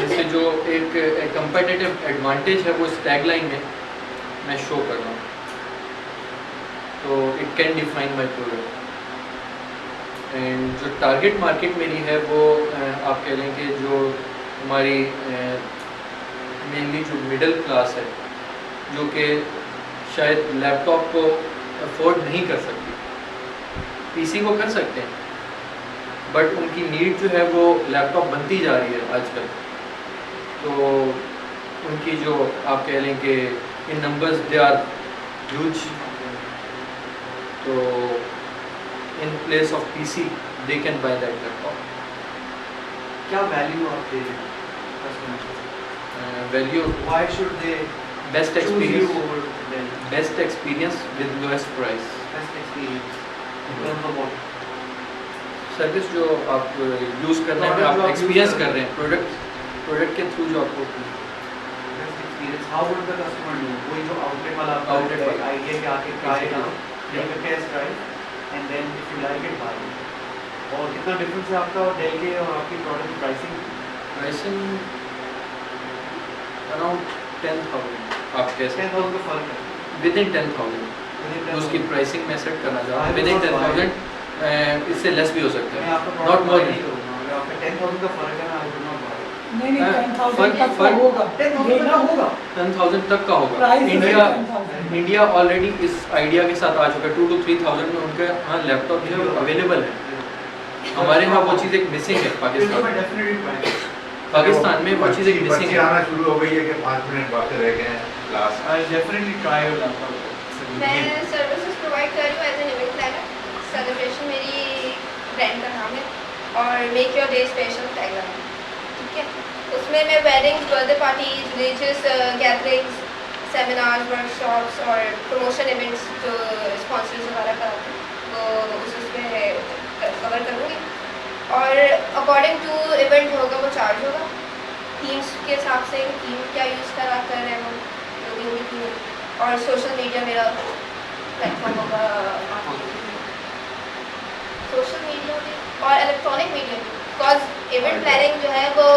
इससे जो एक competitive advantage है वो इस tagline में मैं show कर रहा हूँ, तो it can define my product. And जो टारगेट मार्केट मेरी है वो आप कह लें कि जो हमारी मेनली जो मिडिल क्लास है, जो कि शायद लैपटॉप को अफोर्ड नहीं कर सकती, पीसी को कर सकते हैं, बट उनकी नीड जो है वो लैपटॉप बनती जा रही है आजकल। तो उनकी जो आप कह लें कि इन नंबर्स दे आर ह्यूज, तो in place of PC they can buy that laptop. क्या वैल्यू आप दे रहे हैं customer? Value, why should they best choose you experience, over them? best experience with lowest price. Best experience in terms of what? Service जो आप use करने में आप experience कर रहे हैं, प्रोडक्ट के थ्रू जो आपको Best experience. How would the customer know? कोई जो आउटलेट वाला Outlet वाला आइडिया के आके ट्राई करो, take a test drive and then if you like it buy it. और कितना डिफरेंस है आपका और डेल के और आपकी प्रोडक्ट प्राइसिंग? अराउंड 10,000 आप कैसे 10,000 का फर्क है विद इन 10,000 तो उसकी प्राइसिंग मैं सेट करना चाह रहा हूँ विद इन 10,000, इससे लेस भी हो सकता है, नॉट मोर देन 10,000 का फर्क है ना, I will not buy. नहीं 10,000 तक का होगा, 10,000 तक का होगा। इंडिया ऑलरेडी इस आइडिया के साथ आ चुका है, 2,000 to 3,000 में उनके यहाँ लैपटॉप जो है वो अवेलेबल है। हमारे यहाँ वो चीज़ एक मिसिंग है पाकिस्तान में वो चीज़ एक मिसिंग है। आना शुरू हो गई है कि 5 मिनट बाकी रह गए हैं class. I'll definitely try your laptop. मैं सर्विसेज प्रोवाइड कर रही हूँ as an event planner. Celebration मेरी ब्रांड का नाम है और make your day special tagline है, ठीक है। उसमें मैं weddings, birthday parties, religious gatherings, seminars, workshops और प्रमोशन इवेंट्स जो स्पॉन्सर्स वगैरह कराते हैं वो उसमें कवर करूँगी। और अकॉर्डिंग टू इवेंट होगा वो चार्ज होगा, थीम्स के हिसाब से थीम क्या यूज़ कर रहे हैं वो जो भी होगी थीम। और सोशल मीडिया मेरा प्लेटफॉर्म होगा, सोशल मीडिया भी और इलेक्ट्रॉनिक मीडिया भी, बिकॉज इवेंट प्लानिंग जो है वो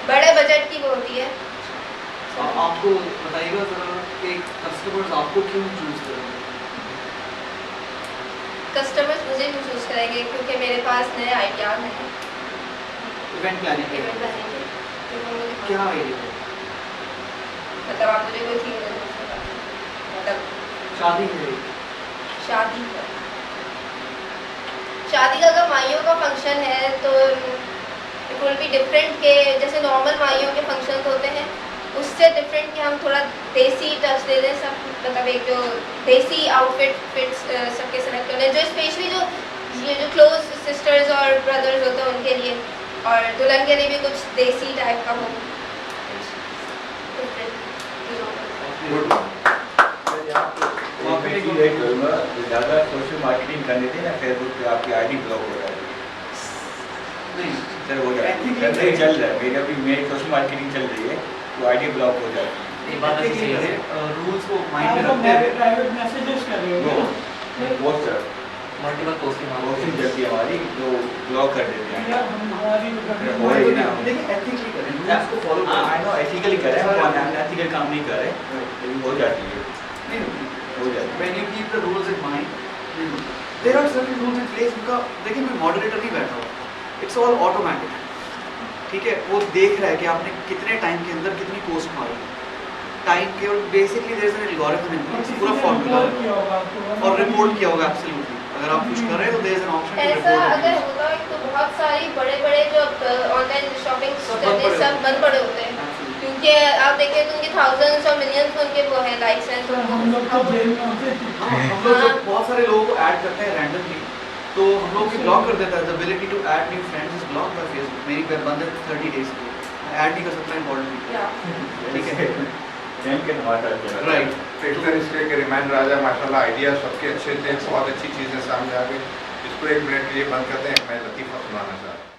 बड़े बजट की वो होती है। आपको बताइएगा ज़रा कि कस्टमर्स आपको क्यों चूज़ करेंगे? कस्टमर्स मुझे भी चूज़ करेंगे क्योंकि मेरे पास नए आइडियाज़ हैं इवेंट प्लानिंग के। इवेंट प्लानिंग के, तो वो मुझे क्या आइडिया है? मतलब आप मुझे कोई थीम दे दो, मतलब शादी है, शादी का अगर माइयों का फंक्शन है तो इट विल बी डिफरेंट के जैसे नॉर्मल माइयों के फंक्शन होते हैं उससे डिफरेंट कि हम थोड़ा देसी टच दे दें सब, मतलब एक जो देसी आउटफिट फिट्स सबके सेलेक्ट होने जो स्पेशली जो ये जो क्लोज सिस्टर्स और ब्रदर्स होते हैं उनके लिए, और दुल्हन के लिए भी कुछ देसी टाइप का हो। ज़्यादा सोशल मार्केटिंग करनी थी ना, फेसबुक पे आपकी आईडी ब्लॉक हो जाती है। नहीं सर हो जाती है, नहीं चल रहा है मेरी, अभी मेरी सोशल मार्केटिंग चल रही है तो आईडी ब्लॉक हो जाती है। ये बात अच्छी है, रूल्स को माइंड में आप रखते हुए प्राइवेट मैसेजेस कर रहे हो वो सर मल्टीपल पोस्टिंग चलती है हमारी तो ब्लॉक कर देते हैं। यार हम हमारी हो रही ना, लेकिन एथिकली करें, रूल्स को फॉलो करें। आई नो एथिकली करें, हम अनएथिकल काम नहीं कर रहे, लेकिन हो जाती है, हो जाती है। When you keep the rules in mind, there are certain rules in place उनका देखिए कोई मॉडरेटर नहीं बैठा हुआ, it's all automatic, ठीक है। वो देख रहा है कि आपने कितने टाइम के अंदर कितनी पोस्ट मारी टाइम के, और basically there is an algorithm in place, पूरा फॉर्मूला और रिपोर्ट किया होगा एब्सोल्युटली। अगर आप कुछ कर रहे हो तो there is an option to ऐसा रिपोर्ट। अगर होगा तो बहुत सारी बड़े-बड़े जो ऑनलाइन शॉपिंग करते सब बंद पड़े होते हैं, क्योंकि आप देखें तो उनके थाउजेंड्स और मिलियंस उनके वो हैं लाइक्स हैं, तो हम लोग तो जेल में होते थे। हम लोग जब बहुत सारे लोगों को ऐड करते हैं रैंडमली तो हम लोग भी ब्लॉक कर देता है। The ability to add new friends is blocked by Facebook. मेरी वेब बंद है 30 डेज के, ऐड नहीं कर सकता इंपॉर्टेंट, ठीक है राइट। फिल्टर इसलिए कि रिमाइंडर आ जाए। माशाल्लाह आइडिया सबके अच्छे थे, बहुत अच्छी चीज़ें सामने आ गई। इसको 1 मिनट के लिए बंद करते हैं, मैं लतीफ़ा सुनाना चाहता हूँ।